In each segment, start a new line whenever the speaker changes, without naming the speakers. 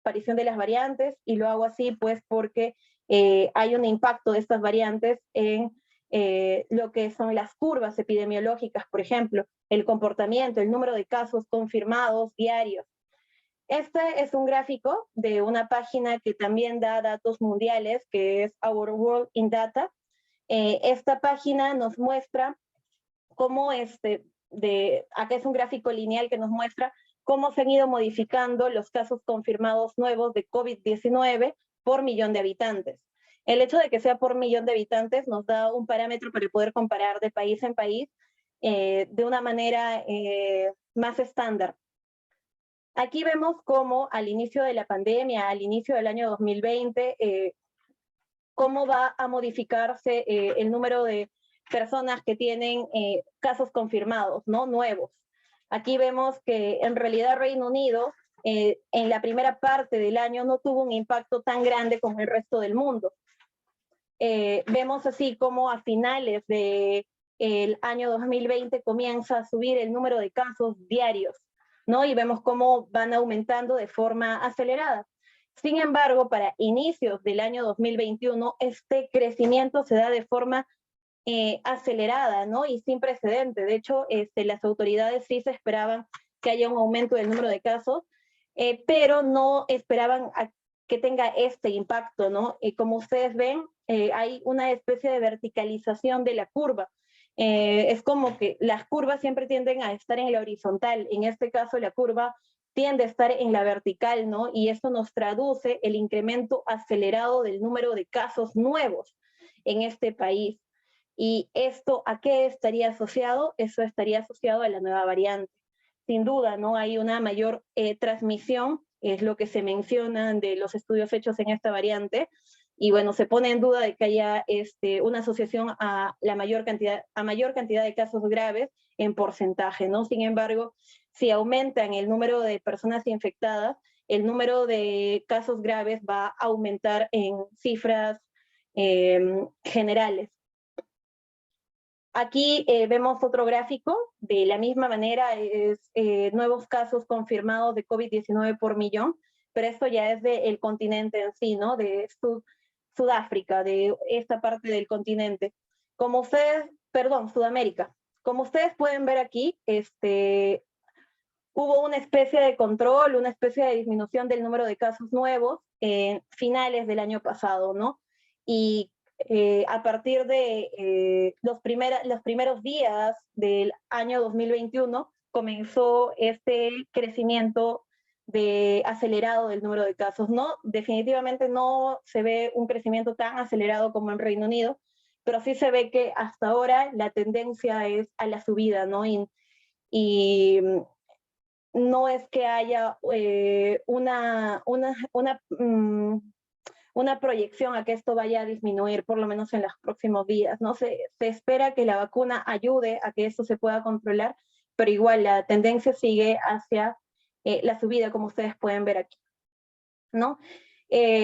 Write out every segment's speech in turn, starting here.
aparición de las variantes, y lo hago así pues porque hay un impacto de estas variantes en lo que son las curvas epidemiológicas, por ejemplo, el comportamiento, el número de casos confirmados diarios. Este es un gráfico de una página que también da datos mundiales, que es Our World in Data. Esta página nos muestra cómo acá es un gráfico lineal que nos muestra cómo se han ido modificando los casos confirmados nuevos de COVID-19 por millón de habitantes. El hecho de que sea por millón de habitantes nos da un parámetro para poder comparar de país en país de una manera más estándar. Aquí vemos cómo al inicio de la pandemia, al inicio del año 2020, cómo va a modificarse el número de personas que tienen casos confirmados, ¿no? Nuevos. Aquí vemos que en realidad Reino Unido en la primera parte del año no tuvo un impacto tan grande como el resto del mundo. Vemos así como a finales del año 2020 comienza a subir el número de casos diarios, ¿no? Y vemos cómo van aumentando de forma acelerada. Sin embargo, para inicios del año 2021, este crecimiento se da de forma acelerada, ¿no? Y sin precedente. De hecho, las autoridades sí se esperaban que haya un aumento del número de casos, pero no esperaban que tenga este impacto, ¿no? Como ustedes ven, hay una especie de verticalización de la curva. Es como que las curvas siempre tienden a estar en la horizontal. En este caso, la curva tiende a estar en la vertical, ¿no? Y esto nos traduce el incremento acelerado del número de casos nuevos en este país. ¿Y esto a qué estaría asociado? Eso estaría asociado a la nueva variante. Sin duda, ¿no? Hay una mayor transmisión, es lo que se menciona de los estudios hechos en esta variante, y bueno, se pone en duda de que haya una asociación a mayor cantidad de casos graves en porcentaje, ¿no? Sin embargo, si aumentan el número de personas infectadas, el número de casos graves va a aumentar en cifras generales. Aquí vemos otro gráfico, de la misma manera, es nuevos casos confirmados de COVID-19 por millón, pero esto ya es del continente en sí, ¿no? De Sudáfrica, de esta parte del continente. Como ustedes, perdón, Sudamérica. Como ustedes pueden ver aquí, hubo una especie de control, una especie de disminución del número de casos nuevos en finales del año pasado, ¿no? Y a partir de los primeros días del año 2021 comenzó este crecimiento acelerado del número de casos. No, definitivamente no se ve un crecimiento tan acelerado como en Reino Unido, pero sí se ve que hasta ahora la tendencia es a la subida, ¿no? Y no es que haya una proyección a que esto vaya a disminuir, por lo menos en los próximos días, ¿no? Se espera que la vacuna ayude a que esto se pueda controlar, pero igual la tendencia sigue hacia la subida, como ustedes pueden ver aquí, ¿no?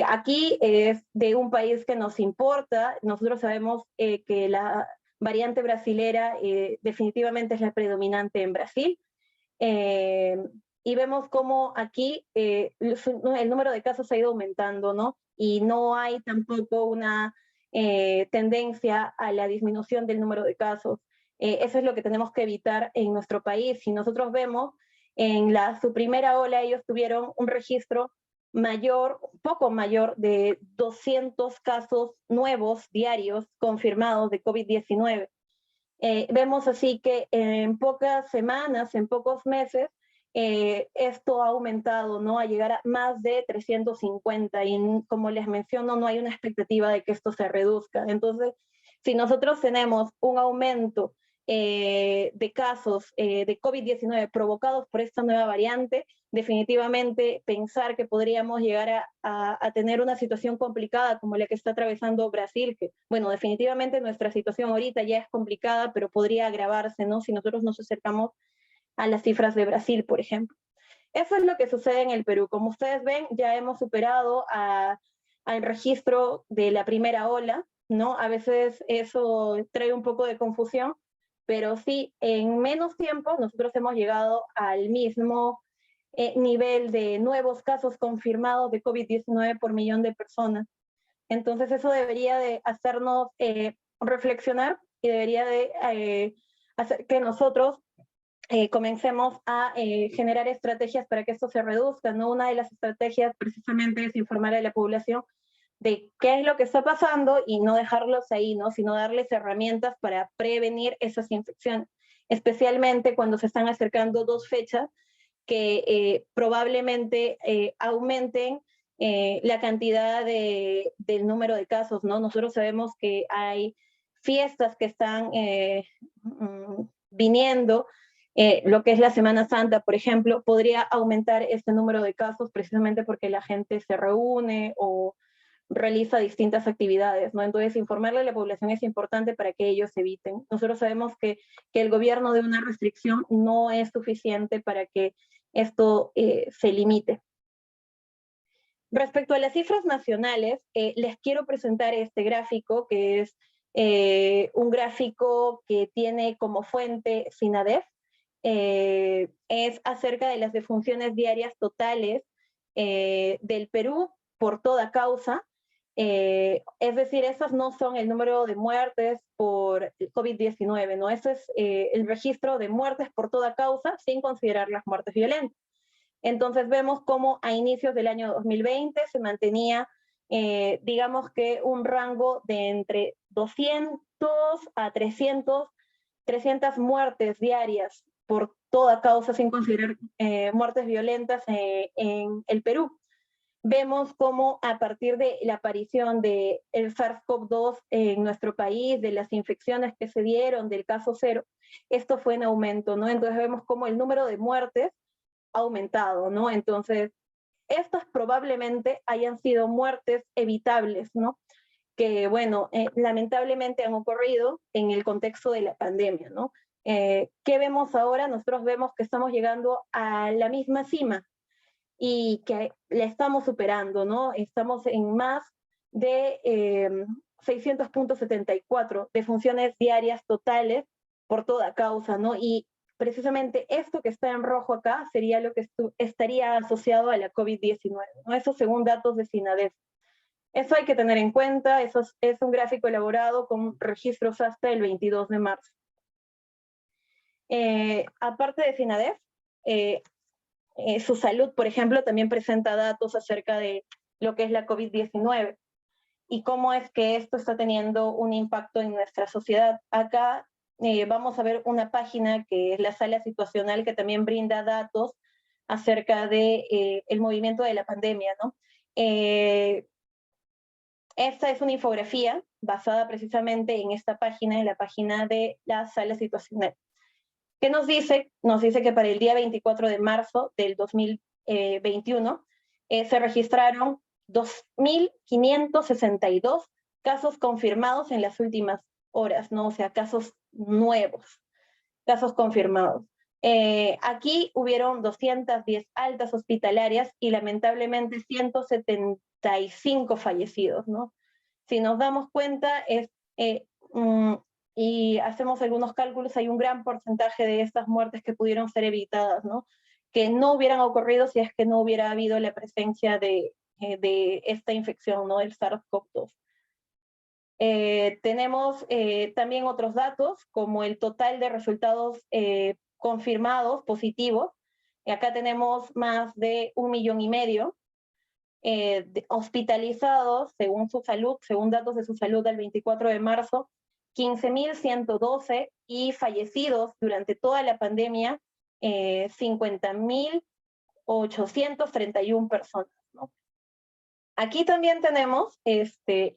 Aquí es de un país que nos importa. Nosotros sabemos que la variante brasilera definitivamente es la predominante en Brasil. Y vemos cómo aquí el número de casos ha ido aumentando, ¿no? Y no hay tampoco una tendencia a la disminución del número de casos. Eso es lo que tenemos que evitar en nuestro país. Si nosotros vemos, en su primera ola ellos tuvieron un registro mayor, poco mayor de 200 casos nuevos diarios confirmados de COVID-19. Vemos así que en pocas semanas, en pocos meses, esto ha aumentado, ¿no? A llegar a más de 350 y como les menciono, no hay una expectativa de que esto se reduzca. Entonces, si nosotros tenemos un aumento de casos de COVID-19 provocados por esta nueva variante, definitivamente pensar que podríamos llegar a tener una situación complicada como la que está atravesando Brasil, que, bueno, definitivamente nuestra situación ahorita ya es complicada, pero podría agravarse, ¿no? Si nosotros nos acercamos a las cifras de Brasil, por ejemplo. Eso es lo que sucede en el Perú. Como ustedes ven, ya hemos superado al registro de la primera ola, ¿no? A veces eso trae un poco de confusión, pero sí, en menos tiempo nosotros hemos llegado al mismo nivel de nuevos casos confirmados de COVID-19 por millón de personas. Entonces eso debería de hacernos reflexionar y debería de hacer que nosotros comencemos a generar estrategias para que esto se reduzca, ¿no? Una de las estrategias precisamente es informar a la población de qué es lo que está pasando y no dejarlos ahí, ¿no? Sino darles herramientas para prevenir esas infecciones, especialmente cuando se están acercando 2 fechas que probablemente aumenten la cantidad del número de casos, ¿no? Nosotros sabemos que hay fiestas que están viniendo, lo que es la Semana Santa, por ejemplo, podría aumentar este número de casos precisamente porque la gente se reúne o realiza distintas actividades, ¿no? Entonces, informarle a la población es importante para que ellos eviten. Nosotros sabemos que el gobierno de una restricción no es suficiente para que esto se limite. Respecto a las cifras nacionales, les quiero presentar este gráfico, que es un gráfico que tiene como fuente SINADEF. Es acerca de las defunciones diarias totales del Perú por toda causa. Es decir, esas no son el número de muertes por COVID-19, ¿no? Eso es el registro de muertes por toda causa sin considerar las muertes violentas. Entonces vemos cómo a inicios del año 2020 se mantenía, digamos que un rango de entre 200 a 300 muertes diarias por toda causa sin considerar muertes violentas en el Perú. Vemos cómo a partir de la aparición del SARS-CoV-2 en nuestro país, de las infecciones que se dieron, del caso cero, esto fue en aumento, ¿no? Entonces vemos cómo el número de muertes ha aumentado, ¿no? Entonces, estas probablemente hayan sido muertes evitables, ¿no? Que, bueno, lamentablemente han ocurrido en el contexto de la pandemia, ¿no? ¿Qué vemos ahora? Nosotros vemos que estamos llegando a la misma cima, y que la estamos superando, ¿no? Estamos en más de 600.74 defunciones diarias totales por toda causa, ¿no? Y precisamente esto que está en rojo acá sería lo que estaría asociado a la COVID-19, ¿no? Eso según datos de SINADEF. Eso hay que tener en cuenta, eso es un gráfico elaborado con registros hasta el 22 de marzo. Aparte de SINADEF, su salud, por ejemplo, también presenta datos acerca de lo que es la COVID-19 y cómo es que esto está teniendo un impacto en nuestra sociedad. Acá vamos a ver una página que es la sala situacional, que también brinda datos acerca de el movimiento de la pandemia, ¿no? Esta es una infografía basada precisamente en esta página, en la página de la sala situacional. ¿Qué nos dice? Nos dice que para el día 24 de marzo del 2021 se registraron 2.562 casos confirmados en las últimas horas, ¿no? O sea, casos nuevos, casos confirmados. Aquí hubieron 210 altas hospitalarias y lamentablemente 175 fallecidos, ¿no? Si nos damos cuenta, y hacemos algunos cálculos, hay un gran porcentaje de estas muertes que pudieron ser evitadas, ¿no? Que no hubieran ocurrido si es que no hubiera habido la presencia de esta infección, ¿no? El SARS-CoV-2. Tenemos también otros datos, como el total de resultados confirmados, positivos. Acá tenemos más de 1,5 millones hospitalizados según su salud, según datos de su salud del 24 de marzo, 15.112 y fallecidos durante toda la pandemia, 50.831 personas, ¿no? Aquí también tenemos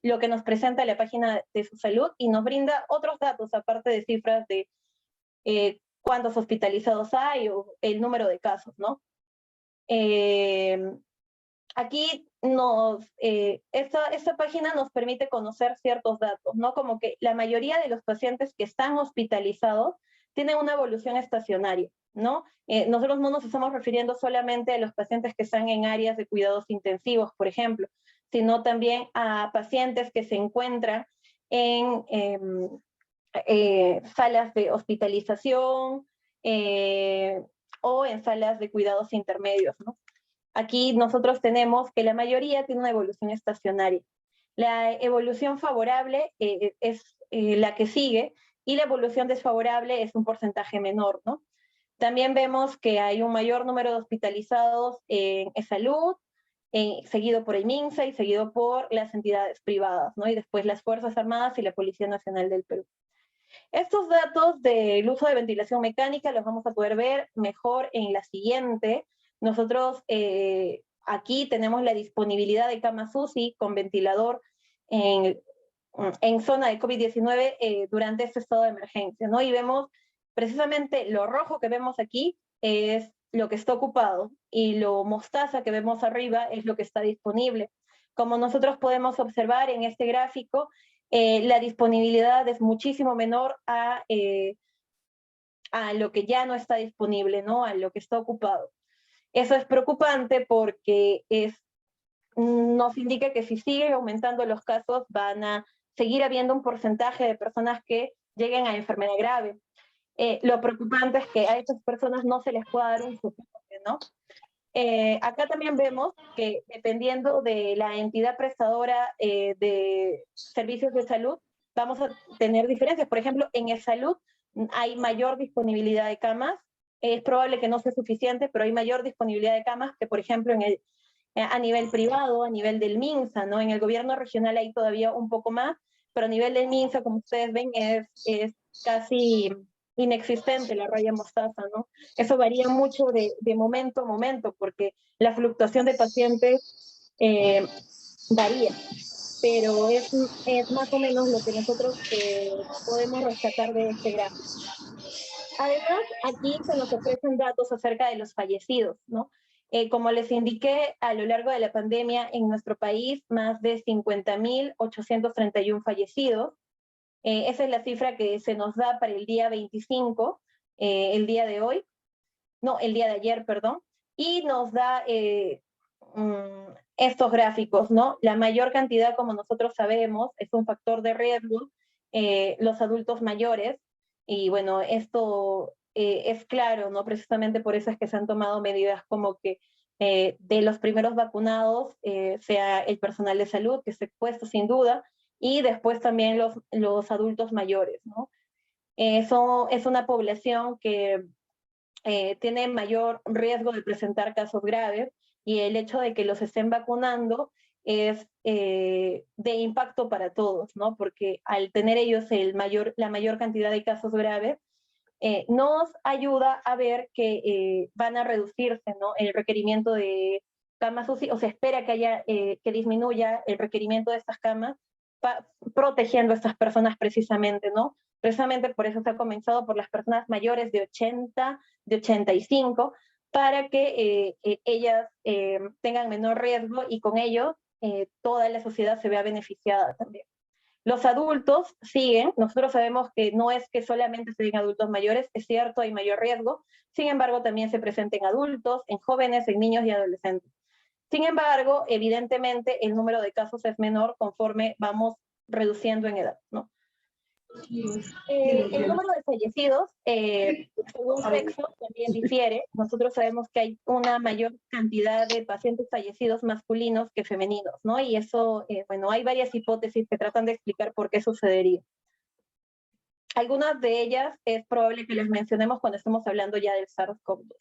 lo que nos presenta la página de su salud y nos brinda otros datos, aparte de cifras de cuántos hospitalizados hay o el número de casos, ¿no? Aquí esta página nos permite conocer ciertos datos, ¿no? Como que la mayoría de los pacientes que están hospitalizados tienen una evolución estacionaria, ¿no? Nosotros no nos estamos refiriendo solamente a los pacientes que están en áreas de cuidados intensivos, por ejemplo, sino también a pacientes que se encuentran en salas de hospitalización, o en salas de cuidados intermedios, ¿no? Aquí nosotros tenemos que la mayoría tiene una evolución estacionaria. La evolución favorable es la que sigue y la evolución desfavorable es un porcentaje menor, ¿no? También vemos que hay un mayor número de hospitalizados en salud, seguido por el MINSA y seguido por las entidades privadas, ¿no? Y después las Fuerzas Armadas y la Policía Nacional del Perú. Estos datos del uso de ventilación mecánica los vamos a poder ver mejor en la siguiente. Nosotros aquí tenemos la disponibilidad de camas UCI con ventilador en, en zona de COVID-19 durante este estado de emergencia, ¿no? Y vemos precisamente lo rojo que vemos aquí es lo que está ocupado y lo mostaza que vemos arriba es lo que está disponible. Como nosotros podemos observar en este gráfico, la disponibilidad es muchísimo menor a lo que ya no está disponible, ¿no? A lo que está ocupado. Eso es preocupante porque nos indica que si siguen aumentando los casos, van a seguir habiendo un porcentaje de personas que lleguen a enfermedad grave. Lo preocupante es que a estas personas no se les pueda dar un soporte, ¿no? Acá también vemos que dependiendo de la entidad prestadora de servicios de salud, vamos a tener diferencias. Por ejemplo, en el salud hay mayor disponibilidad de camas. Es probable que no sea suficiente, pero hay mayor disponibilidad de camas que, por ejemplo, a nivel privado, a nivel del MINSA, ¿no? En el gobierno regional hay todavía un poco más, pero a nivel del MINSA, como ustedes ven, es casi inexistente la raya mostaza, ¿no? Eso varía mucho de momento a momento, porque la fluctuación de pacientes varía, pero es más o menos lo que nosotros podemos rescatar de este gráfico. Además, aquí se nos ofrecen datos acerca de los fallecidos, ¿no? Como les indiqué, a lo largo de la pandemia en nuestro país, más de 50.831 fallecidos. Esa es la cifra que se nos da para el día 25, el día de hoy, no, el día de ayer, perdón, y nos da estos gráficos, ¿no? La mayor cantidad, como nosotros sabemos, es un factor de riesgo, los adultos mayores, y bueno, esto es claro, ¿no? Precisamente por eso es que se han tomado medidas como que de los primeros vacunados sea el personal de salud, que esté expuesto sin duda, y después también los adultos mayores, ¿no? Eso es una población que tiene mayor riesgo de presentar casos graves y el hecho de que los estén vacunando es de impacto para todos, ¿no? Porque al tener ellos la mayor cantidad de casos graves, nos ayuda a ver que van a reducirse, ¿no? El requerimiento de camas UCI, o se espera que que disminuya el requerimiento de estas camas, protegiendo a estas personas precisamente, ¿no? Precisamente por eso se ha comenzado por las personas mayores de 80, de 85, para que ellas tengan menor riesgo y con ello toda la sociedad se vea beneficiada también. Los adultos siguen, nosotros sabemos que no es que solamente se den adultos mayores, es cierto, hay mayor riesgo, sin embargo también se presenta en adultos, en jóvenes, en niños y adolescentes. Sin embargo, evidentemente el número de casos es menor conforme vamos reduciendo en edad, ¿no? El número de fallecidos, según sexo, también difiere. Nosotros sabemos que hay una mayor cantidad de pacientes fallecidos masculinos que femeninos, ¿no? Y eso, bueno, hay varias hipótesis que tratan de explicar por qué sucedería. Algunas de ellas es probable que les mencionemos cuando estemos hablando ya del SARS-CoV-2.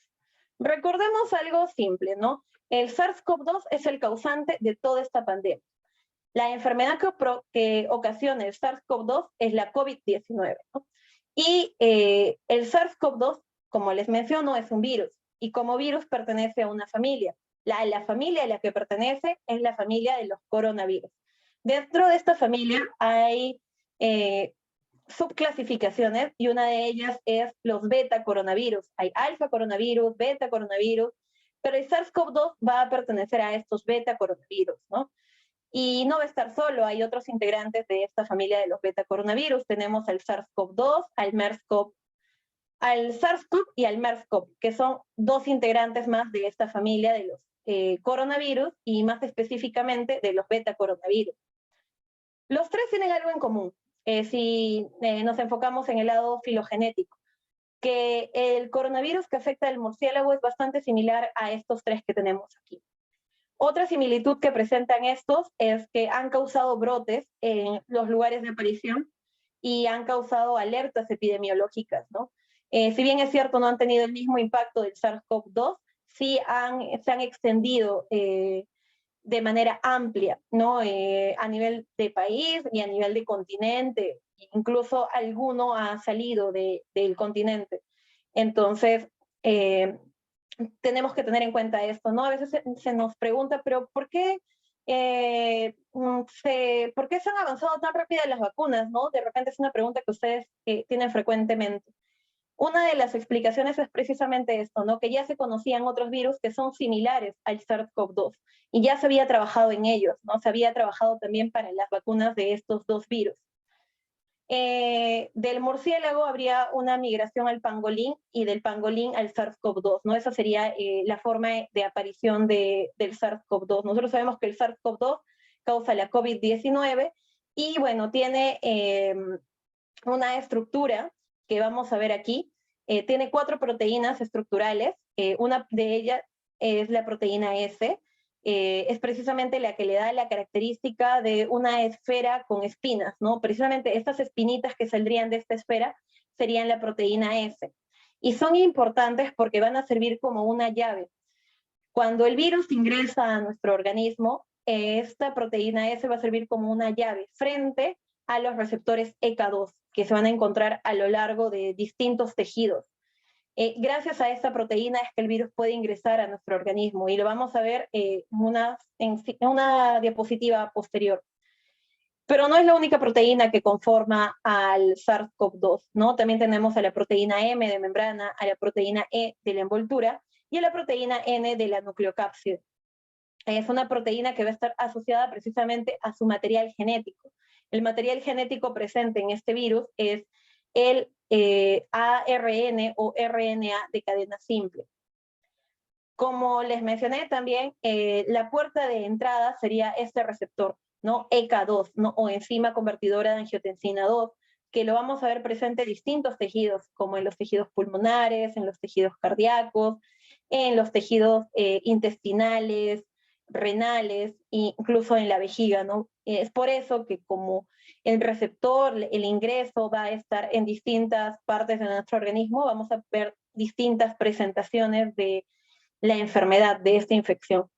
Recordemos algo simple, ¿no? El SARS-CoV-2 es el causante de toda esta pandemia. La enfermedad que ocasiona el SARS-CoV-2 es la COVID-19, ¿no? Y el SARS-CoV-2, como les menciono, es un virus, y como virus pertenece a una familia. La familia a la que pertenece es la familia de los coronavirus. Dentro de esta familia hay subclasificaciones, y una de ellas es los beta coronavirus. Hay alfa coronavirus, beta coronavirus, pero el SARS-CoV-2 va a pertenecer a estos beta coronavirus, ¿no? Y no va a estar solo, hay otros integrantes de esta familia de los beta coronavirus. Tenemos al SARS-CoV-2, al SARS-CoV y al MERS-CoV, que son dos integrantes más de esta familia de los coronavirus y más específicamente de los beta coronavirus. Los tres tienen algo en común, si nos enfocamos en el lado filogenético. que el coronavirus que afecta al murciélago es bastante similar a estos tres que tenemos aquí. Otra similitud que presentan estos es que han causado brotes en los lugares de aparición y han causado alertas epidemiológicas, ¿no? Si bien es cierto, no han tenido el mismo impacto del SARS-CoV-2, sí se han extendido de manera amplia, ¿no? A nivel de país y a nivel de continente, incluso alguno ha salido del continente. Entonces, tenemos que tener en cuenta esto, ¿no? A veces se nos pregunta, pero ¿por qué ¿por qué se han avanzado tan rápido las vacunas, no? De repente es una pregunta que ustedes tienen frecuentemente. Una de las explicaciones es precisamente esto, ¿no? Que ya se conocían otros virus que son similares al SARS-CoV-2 y ya se había trabajado en ellos, ¿no? Se había trabajado también para las vacunas de estos dos virus. Del murciélago habría una migración al pangolín y del pangolín al SARS-CoV-2, ¿no? Esa sería la forma de aparición del SARS-CoV-2. Nosotros sabemos que el SARS-CoV-2 causa la COVID-19 y, bueno, tiene una estructura que vamos a ver aquí. Tiene 4 proteínas estructurales. Una de ellas es la proteína S, es precisamente la que le da la característica de una esfera con espinas, ¿no? Precisamente estas espinitas que saldrían de esta esfera serían la proteína S. Y son importantes porque van a servir como una llave. Cuando el virus ingresa a nuestro organismo, esta proteína S va a servir como una llave frente a los receptores ECA2, que se van a encontrar a lo largo de distintos tejidos. Gracias a esta proteína es que el virus puede ingresar a nuestro organismo y lo vamos a ver en una diapositiva posterior. Pero no es la única proteína que conforma al SARS-CoV-2, ¿no? También tenemos a la proteína M de membrana, a la proteína E de la envoltura y a la proteína N de la nucleocápside. Es una proteína que va a estar asociada precisamente a su material genético. El material genético presente en este virus es el ARN o RNA de cadena simple. Como les mencioné también, la puerta de entrada sería este receptor, ¿no? ECA2, ¿no? O enzima convertidora de angiotensina 2, que lo vamos a ver presente en distintos tejidos, como en los tejidos pulmonares, en los tejidos cardíacos, en los tejidos intestinales, renales, incluso en la vejiga, ¿no? Es por eso que como el receptor, el ingreso va a estar en distintas partes de nuestro organismo, vamos a ver distintas presentaciones de la enfermedad, de esta infección.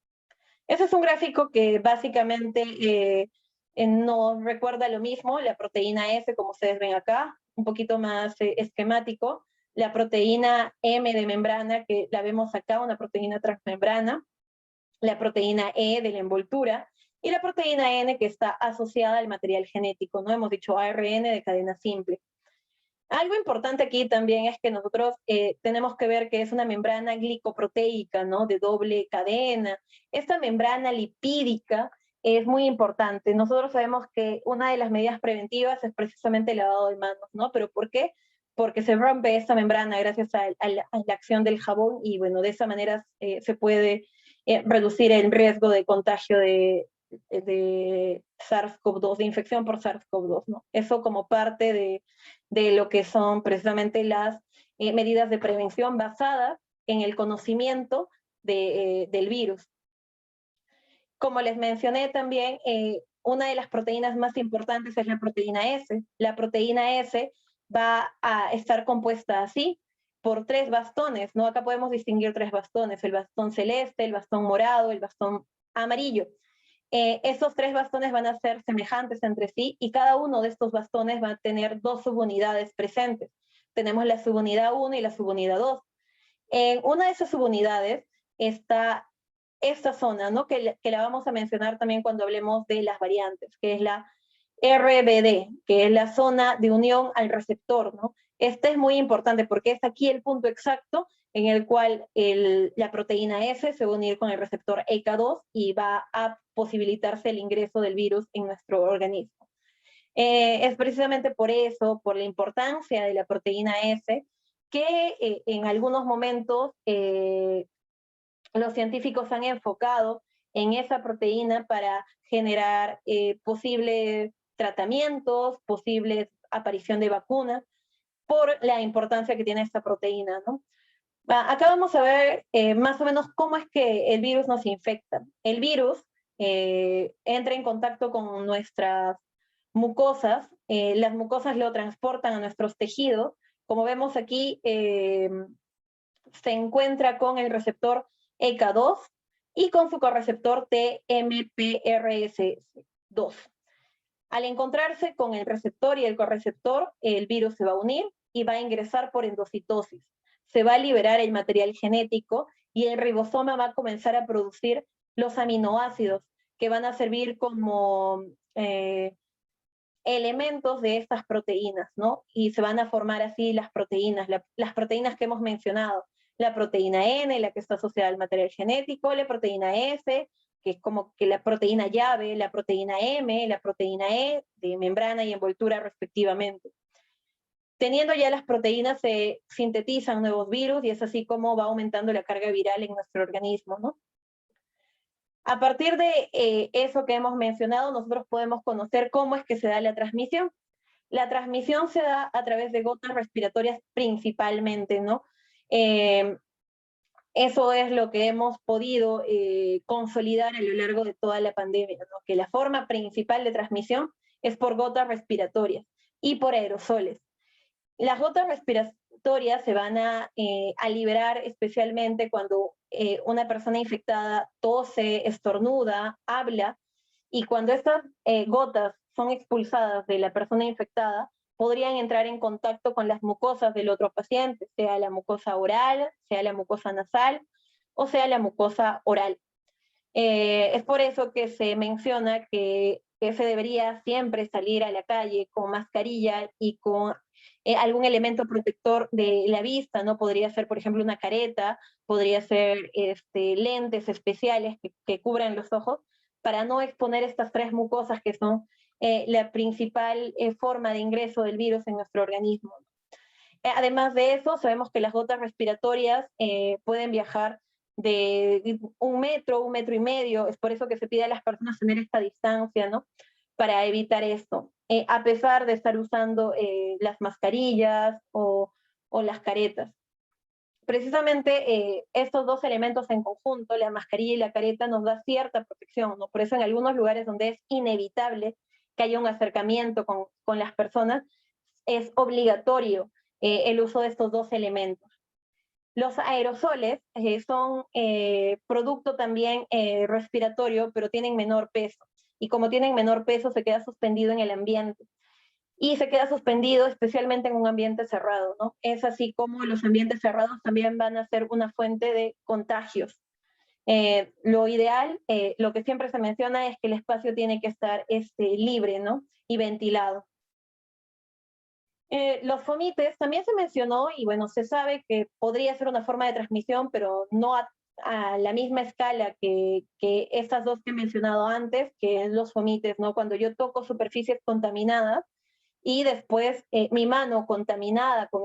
Ese es un gráfico que básicamente nos recuerda lo mismo, la proteína S, como ustedes ven acá, un poquito más esquemático, la proteína M de membrana, que la vemos acá, una proteína transmembrana, la proteína E de la envoltura, y la proteína N que está asociada al material genético, ¿no? Hemos dicho ARN de cadena simple. Algo importante aquí también es que nosotros tenemos que ver que es una membrana glicoproteica, ¿no? De doble cadena. Esta membrana lipídica es muy importante. Nosotros sabemos que una de las medidas preventivas es precisamente el lavado de manos, ¿no? ¿Pero por qué? Porque se rompe esta membrana gracias a la acción del jabón y, bueno, de esa manera se puede reducir el riesgo de contagio de SARS-CoV-2, de infección por SARS-CoV-2, ¿no? Eso como parte de lo que son precisamente las medidas de prevención basadas en el conocimiento del virus. Como les mencioné también, una de las proteínas más importantes es la proteína S. La proteína S va a estar compuesta así, por 3 bastones, ¿no? Acá podemos distinguir 3 bastones, el bastón celeste, el bastón morado, el bastón amarillo. Esos 3 bastones van a ser semejantes entre sí y cada uno de estos bastones va a tener 2 subunidades presentes. Tenemos la subunidad 1 y la subunidad 2. En una de esas subunidades está esta zona, ¿no? que la vamos a mencionar también cuando hablemos de las variantes, que es la RBD, que es la zona de unión al receptor, ¿no? Este es muy importante porque es aquí el punto exacto en el cual la proteína S se va a unir con el receptor ECA2 y va a posibilitarse el ingreso del virus en nuestro organismo. Es precisamente por eso, por la importancia de la proteína S, que en algunos momentos los científicos han enfocado en esa proteína para generar posibles tratamientos, posibles aparición de vacunas, por la importancia que tiene esta proteína, ¿no? Acá vamos a ver más o menos cómo es que el virus nos infecta. El virus entra en contacto con nuestras mucosas, las mucosas lo transportan a nuestros tejidos. Como vemos aquí, se encuentra con el receptor ECA2 y con su correceptor TMPRSS2. Al encontrarse con el receptor y el correceptor, el virus se va a unir y va a ingresar por endocitosis. Se va a liberar el material genético y el ribosoma va a comenzar a producir los aminoácidos que van a servir como elementos de estas proteínas, ¿no? Y se van a formar así las proteínas que hemos mencionado. La proteína N, la que está asociada al material genético, la proteína S, que es como que la proteína llave, la proteína M, la proteína E, de membrana y envoltura respectivamente. Teniendo ya las proteínas, se sintetizan nuevos virus y es así como va aumentando la carga viral en nuestro organismo, ¿no? A partir de eso que hemos mencionado, nosotros podemos conocer cómo es que se da la transmisión. La transmisión se da a través de gotas respiratorias principalmente, ¿no? Eso es lo que hemos podido consolidar a lo largo de toda la pandemia, ¿no? Que la forma principal de transmisión es por gotas respiratorias y por aerosoles. Las gotas respiratorias se van a liberar especialmente cuando una persona infectada tose, estornuda, habla, y cuando estas gotas son expulsadas de la persona infectada, podrían entrar en contacto con las mucosas del otro paciente, sea la mucosa oral, sea la mucosa nasal, o sea la mucosa oral. Es por eso que se menciona que se debería siempre salir a la calle con mascarilla y con algún elemento protector de la vista, ¿no? Podría ser, por ejemplo, una careta, podría ser lentes especiales que cubran los ojos, para no exponer estas tres mucosas que son la principal forma de ingreso del virus en nuestro organismo. Además de eso, sabemos que las gotas respiratorias pueden viajar de 1 metro y medio, es por eso que se pide a las personas tener esta distancia, ¿no? Para evitar esto, a pesar de estar usando las mascarillas o las caretas. Precisamente estos dos elementos en conjunto, la mascarilla y la careta, nos da cierta protección, ¿no? Por eso en algunos lugares donde es inevitable que haya un acercamiento con las personas, es obligatorio el uso de estos dos elementos. Los aerosoles son producto también respiratorio, pero tienen menor peso. Y como tienen menor peso, se queda suspendido en el ambiente. Y se queda suspendido especialmente en un ambiente cerrado, ¿no? Es así como los ambientes cerrados también van a ser una fuente de contagios. Lo ideal, lo que siempre se menciona es que el espacio tiene que estar libre, ¿no? Y ventilado. Los fomites también se mencionó, y bueno, se sabe que podría ser una forma de transmisión, pero no a la misma escala que estas dos que he mencionado antes, que es los fomites, ¿no? Cuando yo toco superficies contaminadas y después mi mano contaminada con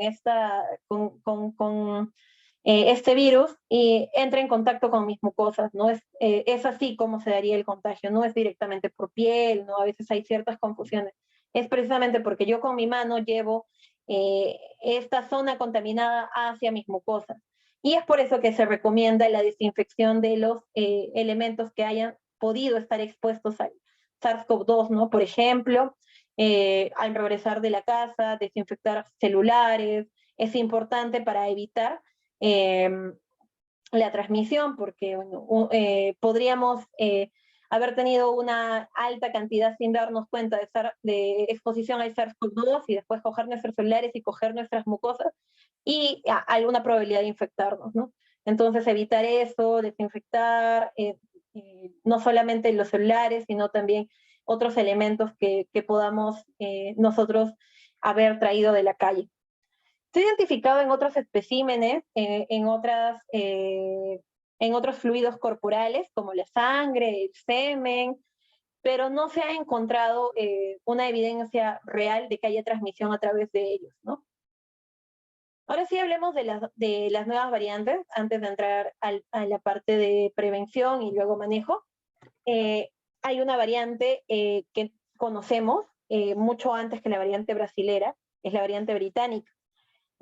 este virus y entra en contacto con mis mucosas, ¿no? Es así como se daría el contagio, no es directamente por piel, ¿no? A veces hay ciertas confusiones. Es precisamente porque yo con mi mano llevo esta zona contaminada hacia mis mucosas. Y es por eso que se recomienda la desinfección de los elementos que hayan podido estar expuestos al SARS-CoV-2, ¿no? Por ejemplo, al regresar de la casa, desinfectar celulares, es importante para evitar la transmisión, porque bueno, podríamos haber tenido una alta cantidad sin darnos cuenta de exposición al SARS-CoV-2 y después coger nuestros celulares y coger nuestras mucosas y alguna probabilidad de infectarnos, ¿no? Entonces evitar eso, desinfectar, no solamente los celulares, sino también otros elementos que podamos nosotros haber traído de la calle. Se ha identificado en otros especímenes, en otros fluidos corporales, como la sangre, el semen, pero no se ha encontrado una evidencia real de que haya transmisión a través de ellos, ¿no? Ahora sí hablemos de las nuevas variantes, antes de entrar a la parte de prevención y luego manejo. Hay una variante que conocemos mucho antes que la variante brasilera, es la variante británica.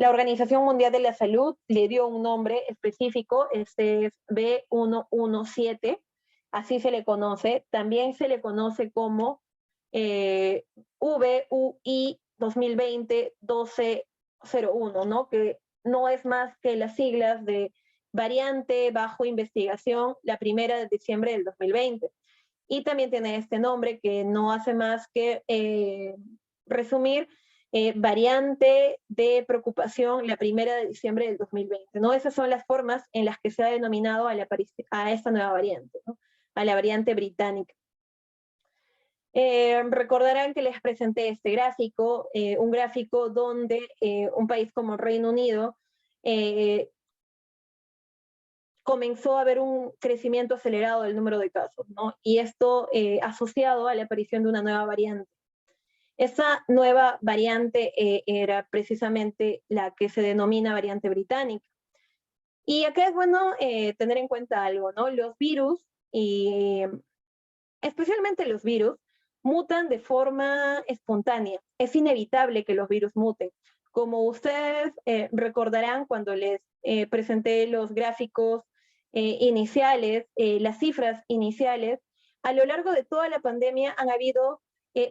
La Organización Mundial de la Salud le dio un nombre específico, este es B117, así se le conoce. También se le conoce como VUI 2020-1201, ¿no? Que no es más que las siglas de variante bajo investigación, la 1 de diciembre del 2020. Y también tiene este nombre que no hace más que resumir variante de preocupación la 1 de diciembre del 2020, ¿no? Esas son las formas en las que se ha denominado a esta nueva variante, ¿no? A la variante británica. Recordarán que les presenté este gráfico, un gráfico donde un país como Reino Unido comenzó a haber un crecimiento acelerado del número de casos, ¿no? Y esto asociado a la aparición de una nueva variante. Esa nueva variante era precisamente la que se denomina variante británica. Y acá es bueno tener en cuenta algo, ¿no? Los virus, y especialmente los virus, mutan de forma espontánea. Es inevitable que los virus muten. Como ustedes recordarán cuando les presenté los gráficos iniciales, las cifras iniciales, a lo largo de toda la pandemia han habido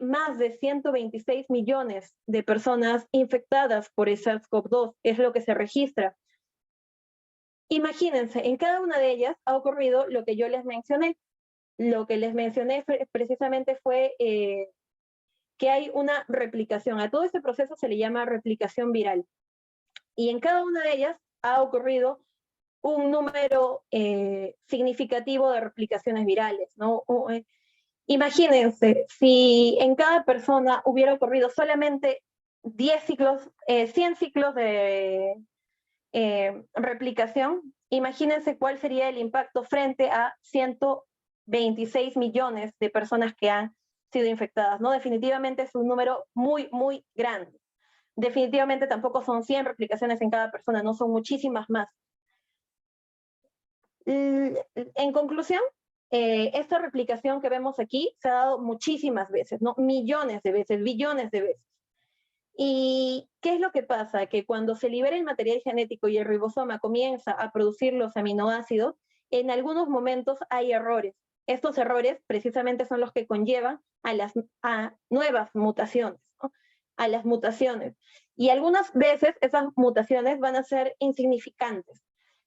más de 126 millones de personas infectadas por el SARS-CoV-2, es lo que se registra. Imagínense, en cada una de ellas ha ocurrido lo que yo les mencioné. Lo que les mencioné precisamente fue que hay una replicación. A todo este proceso se le llama replicación viral. Y en cada una de ellas ha ocurrido un número significativo de replicaciones virales, ¿no? Imagínense, si en cada persona hubiera ocurrido solamente 10 ciclos, 100 ciclos de replicación, imagínense cuál sería el impacto frente a 126 millones de personas que han sido infectadas, ¿no? Definitivamente es un número muy, muy grande. Definitivamente tampoco son 100 replicaciones en cada persona, no son muchísimas más. En conclusión, esta replicación que vemos aquí se ha dado muchísimas veces, ¿no? Millones de veces, billones de veces. ¿Y qué es lo que pasa? Que cuando se libera el material genético y el ribosoma comienza a producir los aminoácidos, en algunos momentos hay errores. Estos errores precisamente son los que conllevan a nuevas mutaciones, ¿no? A las mutaciones. Y algunas veces esas mutaciones van a ser insignificantes.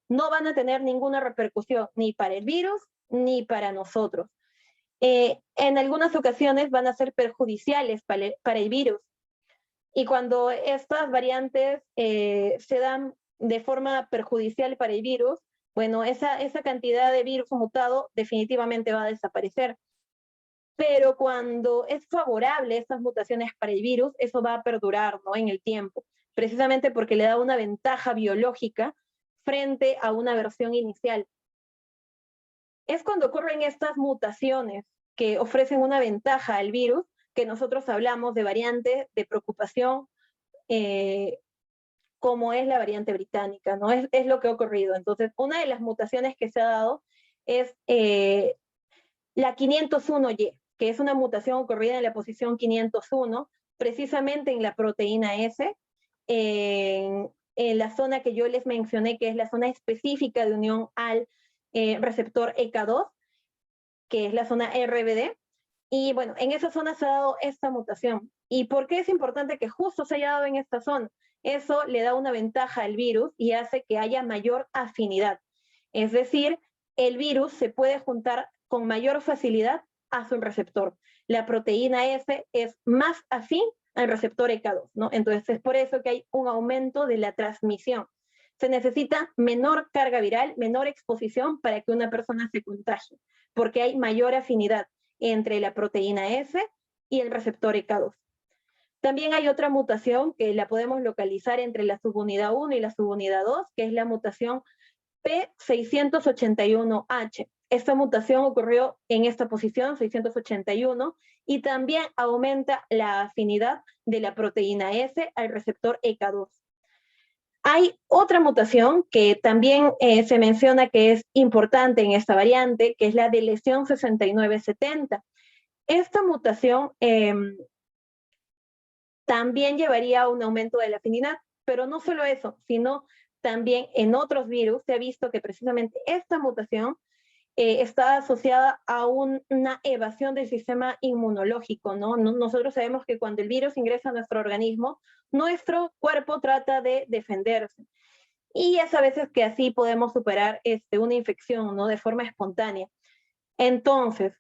No van a tener ninguna repercusión ni para el virus ni para nosotros. En algunas ocasiones van a ser perjudiciales para el virus. Y cuando estas variantes se dan de forma perjudicial para el virus, bueno, esa cantidad de virus mutado definitivamente va a desaparecer. Pero cuando es favorable estas mutaciones para el virus, eso va a perdurar, ¿no? En el tiempo, precisamente porque le da una ventaja biológica frente a una versión inicial. Es cuando ocurren estas mutaciones que ofrecen una ventaja al virus que nosotros hablamos de variantes de preocupación, como es la variante británica, ¿no? Es lo que ha ocurrido. Entonces, una de las mutaciones que se ha dado es la 501Y, que es una mutación ocurrida en la posición 501, precisamente en la proteína S, en la zona que yo les mencioné, que es la zona específica de unión al receptor EK2, que es la zona RBD. Y bueno, en esa zona se ha dado esta mutación. ¿Y por qué es importante que justo se haya dado en esta zona? Eso le da una ventaja al virus y hace que haya mayor afinidad. Es decir, el virus se puede juntar con mayor facilidad a su receptor. La proteína S es más afín al receptor EK2, ¿no? Entonces es por eso que hay un aumento de la transmisión. Se necesita menor carga viral, menor exposición para que una persona se contagie, porque hay mayor afinidad entre la proteína S y el receptor EK2. También hay otra mutación que la podemos localizar entre la subunidad 1 y la subunidad 2, que es la mutación P681H. Esta mutación ocurrió en esta posición, 681, y también aumenta la afinidad de la proteína S al receptor EK2. Hay otra mutación que también se menciona que es importante en esta variante, que es la de lesión 6970. Esta mutación también llevaría a un aumento de la afinidad. Pero no solo eso, sino también en otros virus se ha visto que precisamente esta mutación está asociada a una evasión del sistema inmunológico, ¿no? Nosotros sabemos que cuando el virus ingresa a nuestro organismo, nuestro cuerpo trata de defenderse. Y es a veces que así podemos superar una infección, ¿no? De forma espontánea. Entonces,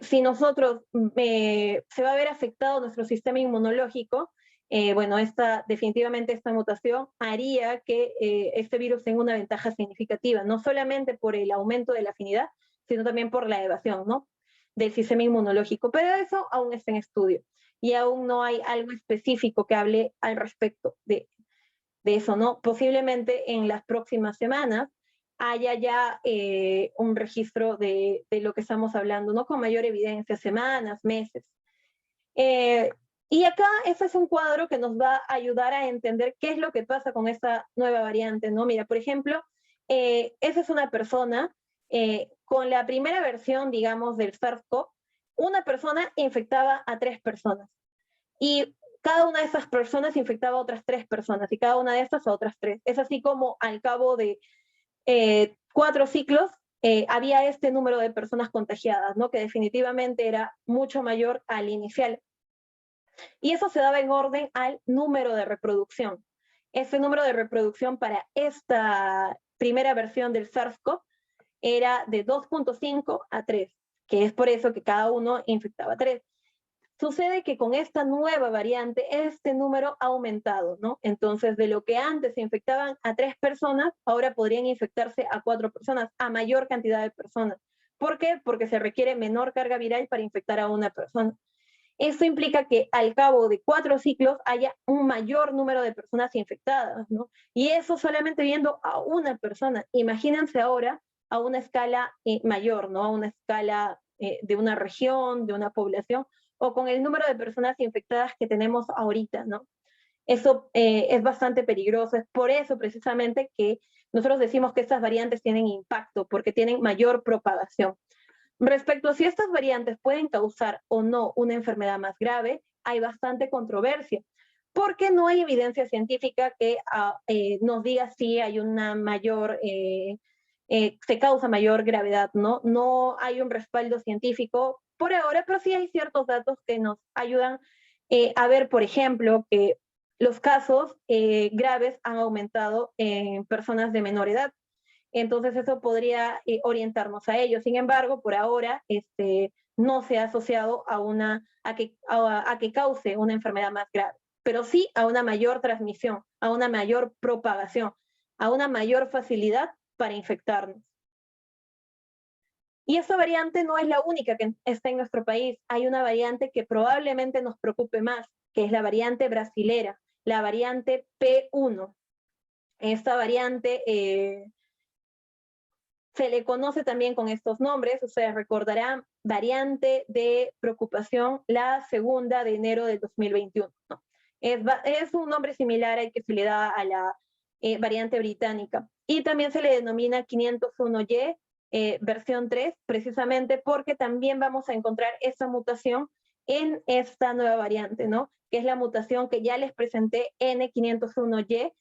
si nosotros se va a ver afectado nuestro sistema inmunológico, bueno, definitivamente esta mutación haría que este virus tenga una ventaja significativa, no solamente por el aumento de la afinidad, sino también por la evasión, ¿no? Del sistema inmunológico. Pero eso aún está en estudio y aún no hay algo específico que hable al respecto de eso, ¿no? Posiblemente en las próximas semanas haya ya un registro de lo que estamos hablando, ¿no? Con mayor evidencia, semanas, meses. Y acá ese es un cuadro que nos va a ayudar a entender qué es lo que pasa con esta nueva variante, ¿no? Mira, por ejemplo, esa es una persona con la primera versión, digamos, del SARS-CoV, una persona infectaba a 3 personas. Y cada una de esas personas infectaba a otras 3 personas, y cada una de estas a otras 3. Es así como al cabo de 4 ciclos había este número de personas contagiadas, ¿no? Que definitivamente era mucho mayor al inicial. Y eso se daba en orden al número de reproducción. Ese número de reproducción para esta primera versión del SARS-CoV era de 2.5 a 3, que es por eso que cada uno infectaba 3. Sucede que con esta nueva variante, este número ha aumentado, ¿no? Entonces, de lo que antes se infectaban a 3 personas, ahora podrían infectarse a 4 personas, a mayor cantidad de personas. ¿Por qué? Porque se requiere menor carga viral para infectar a una persona. Esto implica que al cabo de 4 ciclos haya un mayor número de personas infectadas, ¿no? Y eso solamente viendo a una persona. Imagínense ahora a una escala mayor, ¿no? A una escala de una región, de una población, o con el número de personas infectadas que tenemos ahorita, ¿no? Eso es bastante peligroso. Es por eso precisamente que nosotros decimos que estas variantes tienen impacto, porque tienen mayor propagación. Respecto a si estas variantes pueden causar o no una enfermedad más grave, hay bastante controversia, porque no hay evidencia científica que nos diga si hay una mayor, se causa mayor gravedad, ¿no? No hay un respaldo científico por ahora, pero sí hay ciertos datos que nos ayudan a ver, por ejemplo, que los casos graves han aumentado en personas de menor edad. Entonces eso podría orientarnos a ello. Sin embargo, por ahora no se ha asociado a que cause una enfermedad más grave, pero sí a una mayor transmisión, a una mayor propagación, a una mayor facilidad para infectarnos. Y esta variante no es la única que está en nuestro país. Hay una variante que probablemente nos preocupe más, que es la variante brasilera, la variante P1. Esta variante se le conoce también con estos nombres, ustedes recordarán, variante de preocupación, la 2 de enero del 2021. ¿No? Es un nombre similar al que se le da a la variante británica. Y también se le denomina 501Y, versión 3, precisamente porque también vamos a encontrar esa mutación en esta nueva variante, ¿no? Que es la mutación que ya les presenté, N501Y,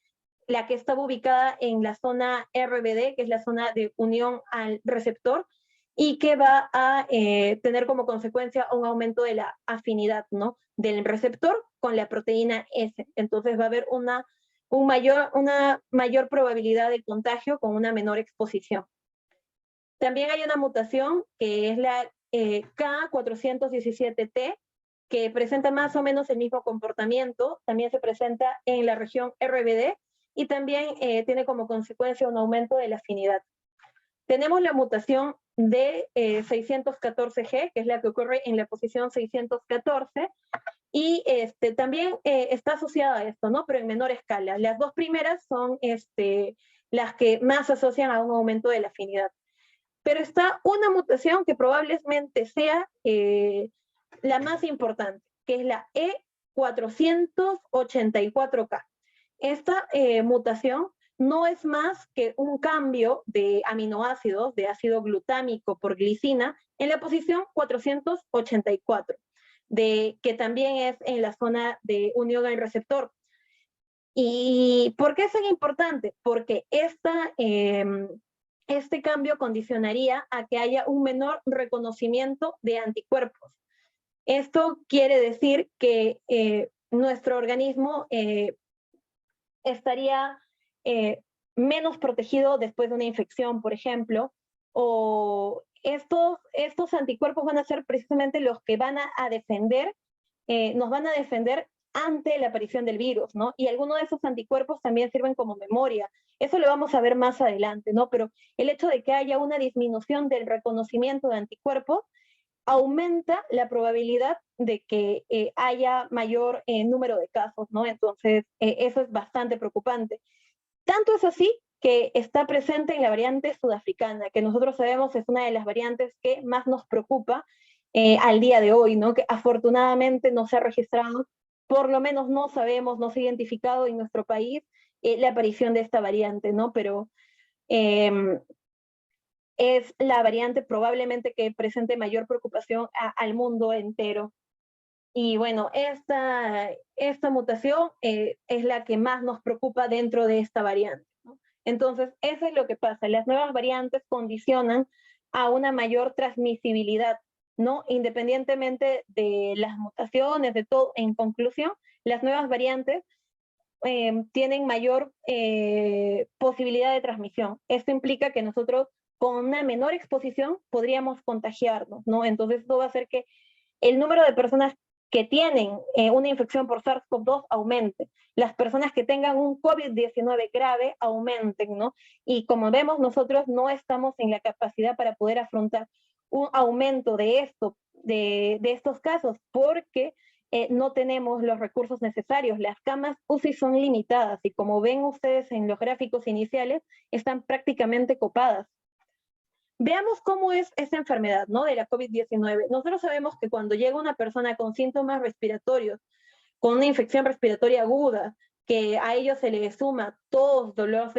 la que estaba ubicada en la zona RBD, que es la zona de unión al receptor, y que va a tener como consecuencia un aumento de la afinidad, ¿no? Del receptor con la proteína S. Entonces va a haber una mayor probabilidad de contagio con una menor exposición. También hay una mutación que es la K417T, que presenta más o menos el mismo comportamiento, también se presenta en la región RBD, y también tiene como consecuencia un aumento de la afinidad. Tenemos la mutación de 614G, que es la que ocurre en la posición 614, y también está asociada a esto, ¿no? Pero en menor escala. Las dos primeras son las que más se asocian a un aumento de la afinidad. Pero está una mutación que probablemente sea la más importante, que es la E484K. Esta mutación no es más que un cambio de aminoácidos, de ácido glutámico por glicina, en la posición 484, que también es en la zona de unión al receptor. ¿Y por qué es tan importante? Porque este cambio condicionaría a que haya un menor reconocimiento de anticuerpos. Esto quiere decir que nuestro organismo estaría menos protegido después de una infección, por ejemplo, o estos anticuerpos van a ser precisamente los que van a defender, nos van a defender ante la aparición del virus, ¿no? Y algunos de esos anticuerpos también sirven como memoria. Eso lo vamos a ver más adelante, ¿no? Pero el hecho de que haya una disminución del reconocimiento de anticuerpos aumenta la probabilidad de que haya mayor número de casos, ¿no? Entonces, eso es bastante preocupante. Tanto es así que está presente en la variante sudafricana, que nosotros sabemos es una de las variantes que más nos preocupa al día de hoy, ¿no? Que afortunadamente no se ha registrado, por lo menos no sabemos, no se ha identificado en nuestro país la aparición de esta variante, ¿no? Pero eh, es la variante probablemente que presente mayor preocupación al mundo entero. Y bueno, esta mutación es la que más nos preocupa dentro de esta variante, ¿no? Entonces, eso es lo que pasa. Las nuevas variantes condicionan a una mayor transmisibilidad, ¿no? Independientemente de las mutaciones, de todo, en conclusión, las nuevas variantes tienen mayor posibilidad de transmisión. Esto implica que nosotros con una menor exposición podríamos contagiarnos, ¿no? Entonces, esto va a hacer que el número de personas que tienen una infección por SARS-CoV-2 aumente, las personas que tengan un COVID-19 grave aumenten, ¿no? Y como vemos, nosotros no estamos en la capacidad para poder afrontar un aumento de estos casos, porque no tenemos los recursos necesarios. Las camas UCI son limitadas y como ven ustedes en los gráficos iniciales, están prácticamente copadas. Veamos cómo es esta enfermedad, ¿no? De la COVID-19. Nosotros sabemos que cuando llega una persona con síntomas respiratorios, con una infección respiratoria aguda, que a ello se le suma tos, dolor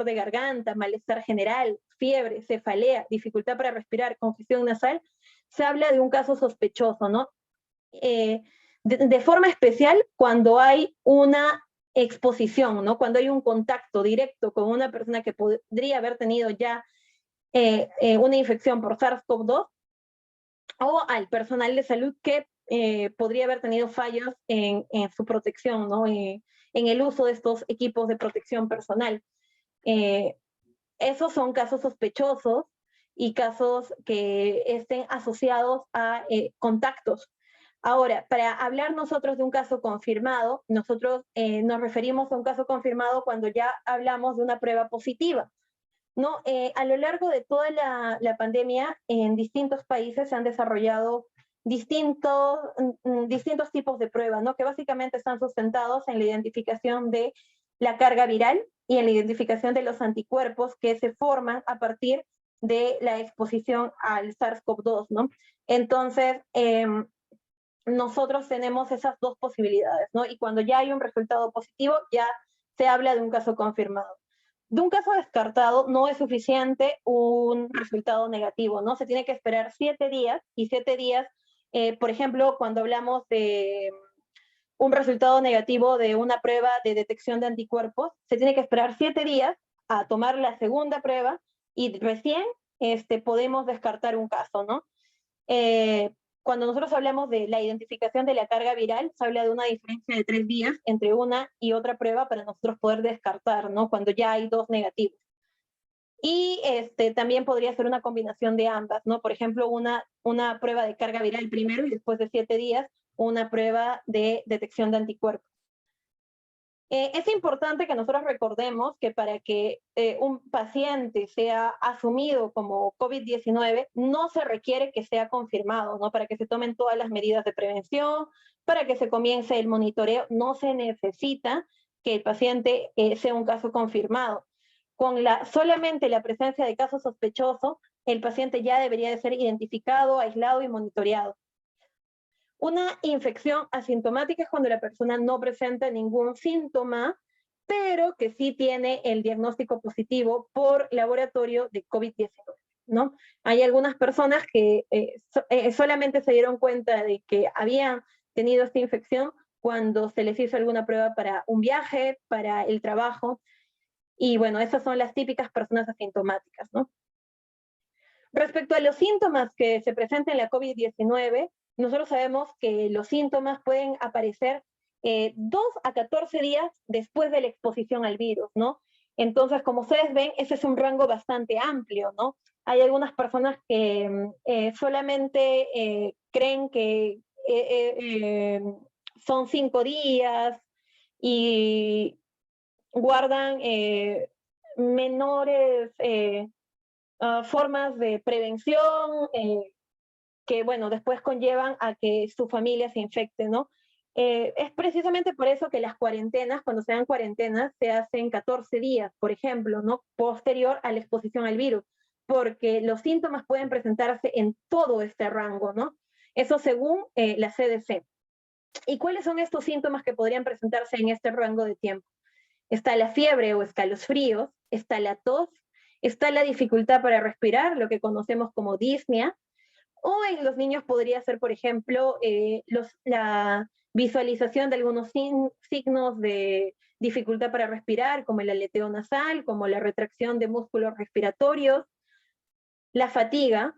de garganta, malestar general, fiebre, cefalea, dificultad para respirar, congestión nasal, se habla de un caso sospechoso, ¿no? De forma especial cuando hay una exposición, ¿no? Cuando hay un contacto directo con una persona que podría haber tenido ya una infección por SARS-CoV-2 o al personal de salud que podría haber tenido fallos en su protección, ¿no? En el uso de estos equipos de protección personal. Esos son casos sospechosos y casos que estén asociados a contactos. Ahora, para hablar nosotros de un caso confirmado, nosotros nos referimos a un caso confirmado cuando ya hablamos de una prueba positiva. ¿No? A lo largo de toda la pandemia, en distintos países se han desarrollado distintos tipos de pruebas, ¿no? Que básicamente están sustentados en la identificación de la carga viral y en la identificación de los anticuerpos que se forman a partir de la exposición al SARS-CoV-2, ¿no? Entonces, nosotros tenemos esas dos posibilidades, ¿no? Y cuando ya hay un resultado positivo, ya se habla de un caso confirmado. De un caso descartado no es suficiente un resultado negativo, ¿no? Se tiene que esperar 7 días y 7 días, por ejemplo, cuando hablamos de un resultado negativo de una prueba de detección de anticuerpos, se tiene que esperar 7 días a tomar la segunda prueba y recién podemos descartar un caso, ¿no? Cuando nosotros hablamos de la identificación de la carga viral, se habla de una diferencia de 3 días entre una y otra prueba para nosotros poder descartar, ¿no? Cuando ya hay 2 negativos. Y también podría ser una combinación de ambas, ¿no? Por ejemplo, una prueba de carga viral primero y después de 7 días, una prueba de detección de anticuerpos. Es importante que nosotros recordemos que para que un paciente sea asumido como COVID-19, no se requiere que sea confirmado, ¿no? Para que se tomen todas las medidas de prevención, para que se comience el monitoreo, no se necesita que el paciente sea un caso confirmado. Con solamente la presencia de casos sospechosos, el paciente ya debería de ser identificado, aislado y monitoreado. Una infección asintomática es cuando la persona no presenta ningún síntoma, pero que sí tiene el diagnóstico positivo por laboratorio de COVID-19, ¿no? Hay algunas personas que solamente se dieron cuenta de que habían tenido esta infección cuando se les hizo alguna prueba para un viaje, para el trabajo, y bueno, esas son las típicas personas asintomáticas, ¿no? Respecto a los síntomas que se presentan en la COVID-19, nosotros sabemos que los síntomas pueden aparecer 2 a 14 días después de la exposición al virus, ¿no? Entonces, como ustedes ven, ese es un rango bastante amplio, ¿no? Hay algunas personas que solamente creen que son 5 días y guardan menores formas de prevención que, bueno, después conllevan a que su familia se infecte, ¿no? Es precisamente por eso que las cuarentenas, cuando se dan cuarentenas, se hacen 14 días, por ejemplo, ¿no? Posterior a la exposición al virus, porque los síntomas pueden presentarse en todo este rango, ¿no? Eso según la CDC. ¿Y cuáles son estos síntomas que podrían presentarse en este rango de tiempo? Está la fiebre o escalofríos, está la tos, está la dificultad para respirar, lo que conocemos como disnea, o en los niños podría ser, por ejemplo, la visualización de algunos signos de dificultad para respirar, como el aleteo nasal, como la retracción de músculos respiratorios, la fatiga,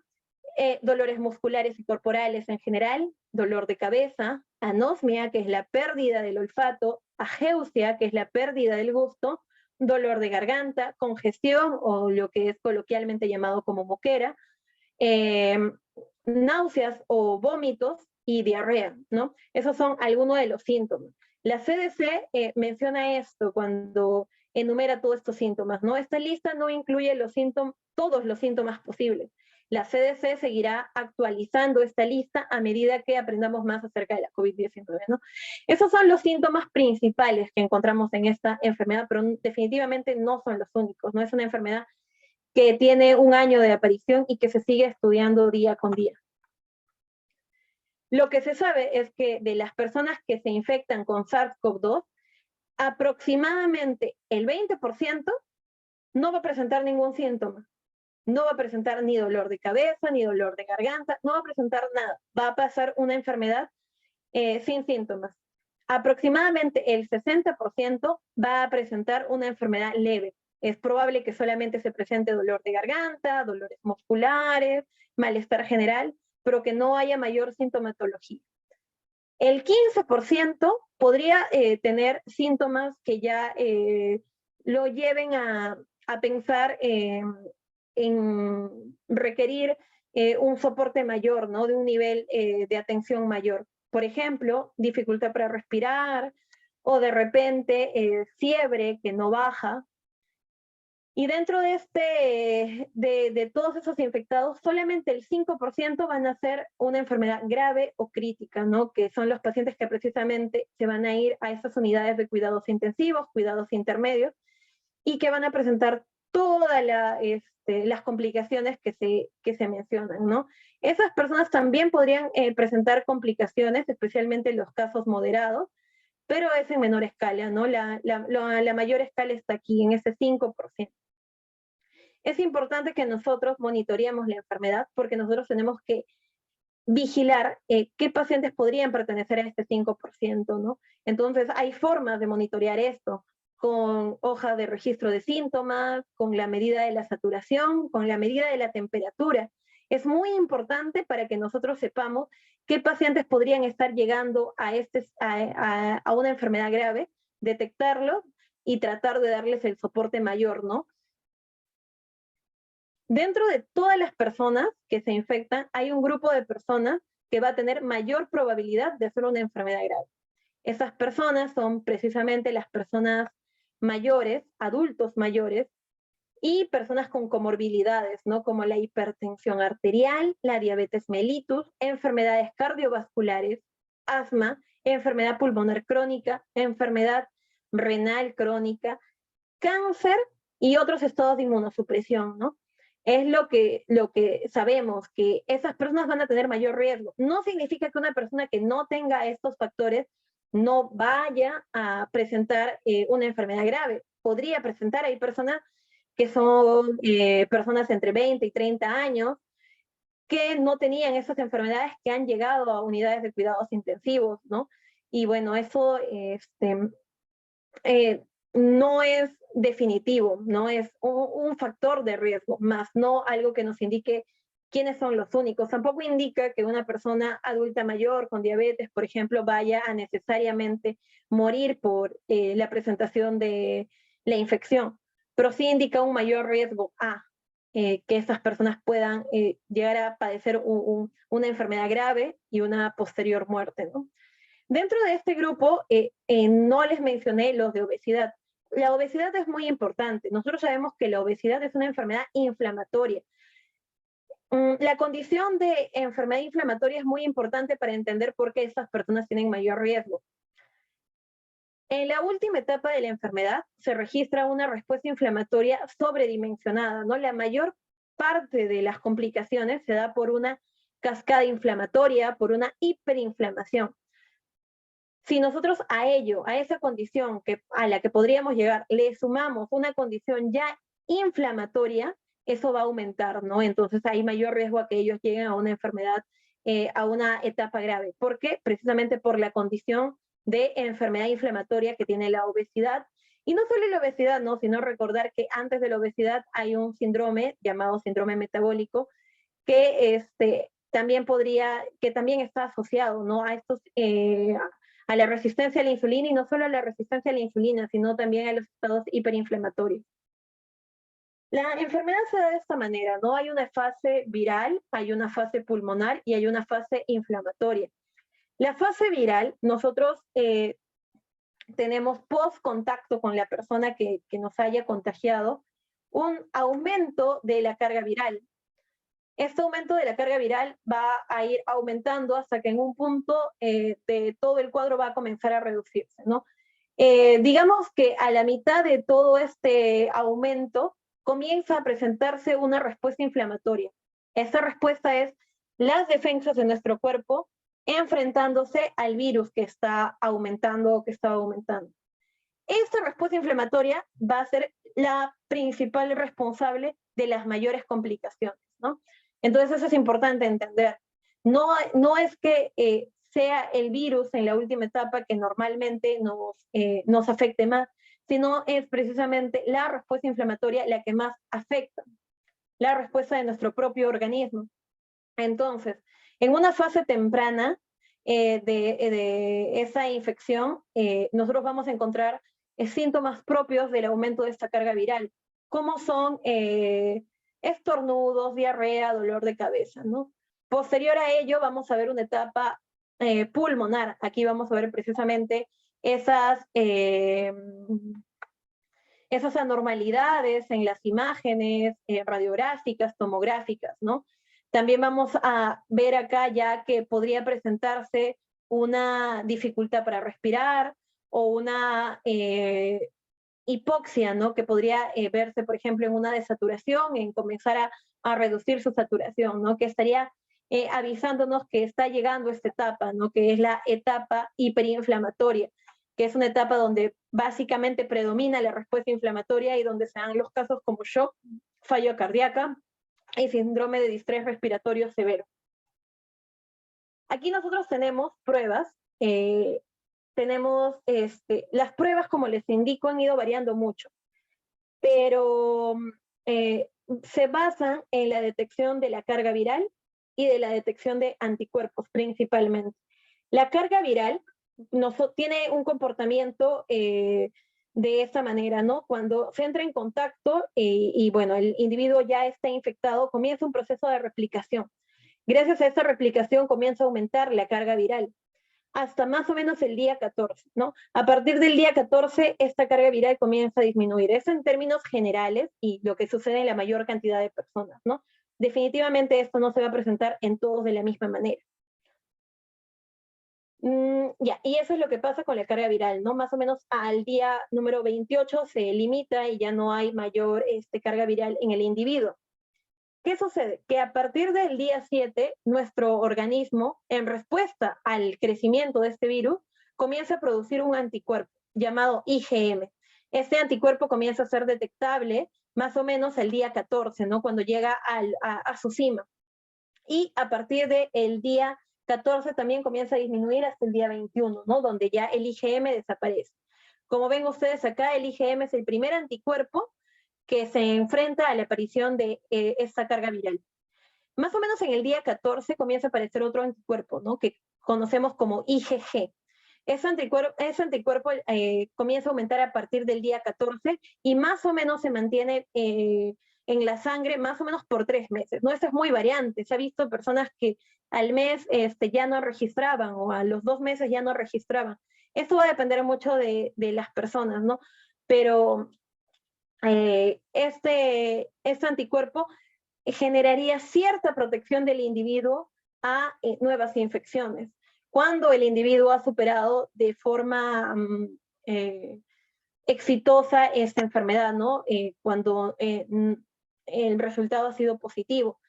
dolores musculares y corporales en general, dolor de cabeza, anosmia, que es la pérdida del olfato, ageusia, que es la pérdida del gusto, dolor de garganta, congestión o lo que es coloquialmente llamado como moquera, náuseas o vómitos y diarrea, ¿no? Esos son algunos de los síntomas. La CDC menciona esto cuando enumera todos estos síntomas, ¿no? Esta lista no incluye todos los síntomas posibles. La CDC seguirá actualizando esta lista a medida que aprendamos más acerca de la COVID-19, ¿no? Esos son los síntomas principales que encontramos en esta enfermedad, pero definitivamente no son los únicos, ¿no? Es una enfermedad que tiene un año de aparición y que se sigue estudiando día con día. Lo que se sabe es que de las personas que se infectan con SARS-CoV-2, aproximadamente el 20% no va a presentar ningún síntoma. No va a presentar ni dolor de cabeza, ni dolor de garganta, no va a presentar nada. Va a pasar una enfermedad sin síntomas. Aproximadamente el 60% va a presentar una enfermedad leve. Es probable que solamente se presente dolor de garganta, dolores musculares, malestar general, pero que no haya mayor sintomatología. El 15% podría tener síntomas que ya lo lleven a pensar en requerir un soporte mayor, ¿no? De un nivel de atención mayor. Por ejemplo, dificultad para respirar o de repente fiebre que no baja. Y dentro de todos esos infectados, solamente el 5% van a ser una enfermedad grave o crítica, ¿no? Que son los pacientes que precisamente se van a ir a esas unidades de cuidados intensivos, cuidados intermedios, y que van a presentar todas las complicaciones que se mencionan, ¿no? Esas personas también podrían presentar complicaciones, especialmente en los casos moderados, pero es en menor escala, ¿no? La mayor escala está aquí, en ese 5%. Es importante que nosotros monitoreemos la enfermedad porque nosotros tenemos que vigilar qué pacientes podrían pertenecer a este 5%, ¿no? Entonces, hay formas de monitorear esto, con hoja de registro de síntomas, con la medida de la saturación, con la medida de la temperatura. Es muy importante para que nosotros sepamos qué pacientes podrían estar llegando a una enfermedad grave, detectarlo y tratar de darles el soporte mayor, ¿no? Dentro de todas las personas que se infectan, hay un grupo de personas que va a tener mayor probabilidad de hacer una enfermedad grave. Esas personas son precisamente las personas mayores, adultos mayores, y personas con comorbilidades, ¿no? Como la hipertensión arterial, la diabetes mellitus, enfermedades cardiovasculares, asma, enfermedad pulmonar crónica, enfermedad renal crónica, cáncer y otros estados de inmunosupresión, ¿no? Es lo que sabemos, que esas personas van a tener mayor riesgo. No significa que una persona que no tenga estos factores no vaya a presentar una enfermedad grave. Podría presentar, hay personas que son personas entre 20 y 30 años que no tenían esas enfermedades que han llegado a unidades de cuidados intensivos, ¿no? y bueno, eso no es definitivo, no es un factor de riesgo, más no algo que nos indique quiénes son los únicos. Tampoco indica que una persona adulta mayor con diabetes, por ejemplo, vaya a necesariamente morir por la presentación de la infección, pero sí indica un mayor riesgo a que estas personas puedan llegar a padecer una enfermedad grave y una posterior muerte, ¿no? Dentro de este grupo, no les mencioné los de obesidad. La obesidad es muy importante. Nosotros sabemos que la obesidad es una enfermedad inflamatoria. La condición de enfermedad inflamatoria es muy importante para entender por qué estas personas tienen mayor riesgo. En la última etapa de la enfermedad se registra una respuesta inflamatoria sobredimensionada, ¿no? La mayor parte de las complicaciones se da por una cascada inflamatoria, por una hiperinflamación. Si nosotros a ello, a esa condición a la que podríamos llegar, le sumamos una condición ya inflamatoria, eso va a aumentar, ¿no? Entonces hay mayor riesgo a que ellos lleguen a una enfermedad, a una etapa grave. ¿Por qué? Precisamente por la condición de enfermedad inflamatoria que tiene la obesidad. Y no solo la obesidad, ¿no? Sino recordar que antes de la obesidad hay un síndrome llamado síndrome metabólico que también está asociado, ¿no? A estos a la resistencia a la insulina, y no solo a la resistencia a la insulina, sino también a los estados hiperinflamatorios. La enfermedad se da de esta manera, ¿no? Hay una fase viral, hay una fase pulmonar y hay una fase inflamatoria. La fase viral, nosotros tenemos post contacto con la persona que nos haya contagiado, un aumento de la carga viral. Este aumento de la carga viral va a ir aumentando hasta que en un punto de todo el cuadro va a comenzar a reducirse, ¿no? Digamos que a la mitad de todo este aumento comienza a presentarse una respuesta inflamatoria. Esta respuesta es las defensas de nuestro cuerpo enfrentándose al virus que está aumentando o que está aumentando. Esta respuesta inflamatoria va a ser la principal responsable de las mayores complicaciones, ¿no? Entonces eso es importante entender. No es que sea el virus en la última etapa que normalmente nos afecte más, sino es precisamente la respuesta inflamatoria la que más afecta, la respuesta de nuestro propio organismo. Entonces, en una fase temprana de esa infección, nosotros vamos a encontrar síntomas propios del aumento de esta carga viral, como son estornudos, diarrea, dolor de cabeza, ¿no? Posterior a ello vamos a ver una etapa pulmonar. Aquí vamos a ver precisamente esas anormalidades en las imágenes radiográficas, tomográficas, ¿no? También vamos a ver acá ya que podría presentarse una dificultad para respirar o una hipoxia, ¿no? Que podría verse, por ejemplo, en una desaturación, en comenzar a reducir su saturación, ¿no? Que estaría avisándonos que está llegando esta etapa, ¿no? Que es la etapa hiperinflamatoria, que es una etapa donde básicamente predomina la respuesta inflamatoria y donde se dan los casos como shock, falla cardíaca y síndrome de distrés respiratorio severo. Aquí nosotros tenemos pruebas, tenemos las pruebas, como les indico, han ido variando mucho, pero se basan en la detección de la carga viral y de la detección de anticuerpos principalmente. La carga viral tiene un comportamiento de esta manera, ¿no? Cuando se entra en contacto y bueno, el individuo ya está infectado, comienza un proceso de replicación. Gracias a esta replicación comienza a aumentar la carga viral hasta más o menos el día 14, ¿no? A partir del día 14, esta carga viral comienza a disminuir. Eso en términos generales y lo que sucede en la mayor cantidad de personas, ¿no? Definitivamente esto no se va a presentar en todos de la misma manera. Y eso es lo que pasa con la carga viral, ¿no? Más o menos al día número 28 se limita y ya no hay mayor carga viral en el individuo. ¿Qué sucede? Que a partir del día 7, nuestro organismo, en respuesta al crecimiento de este virus, comienza a producir un anticuerpo llamado IgM. Este anticuerpo comienza a ser detectable más o menos el día 14, ¿no? Cuando llega a su cima. Y a partir del día 14 también comienza a disminuir hasta el día 21, ¿no? Donde ya el IgM desaparece. Como ven ustedes acá, el IgM es el primer anticuerpo que se enfrenta a la aparición de esta carga viral. Más o menos en el día 14 comienza a aparecer otro anticuerpo, ¿no? Que conocemos como IgG. Ese anticuerpo comienza a aumentar a partir del día 14 y más o menos se mantiene en la sangre más o menos por 3 meses, ¿no? Esto es muy variante. Se ha visto personas que al mes ya no registraban o a los 2 meses ya no registraban. Esto va a depender mucho de las personas, ¿no? Pero este anticuerpo generaría cierta protección del individuo a nuevas infecciones. Cuando el individuo ha superado de forma exitosa esta enfermedad, ¿no? Cuando el resultado ha sido positivo.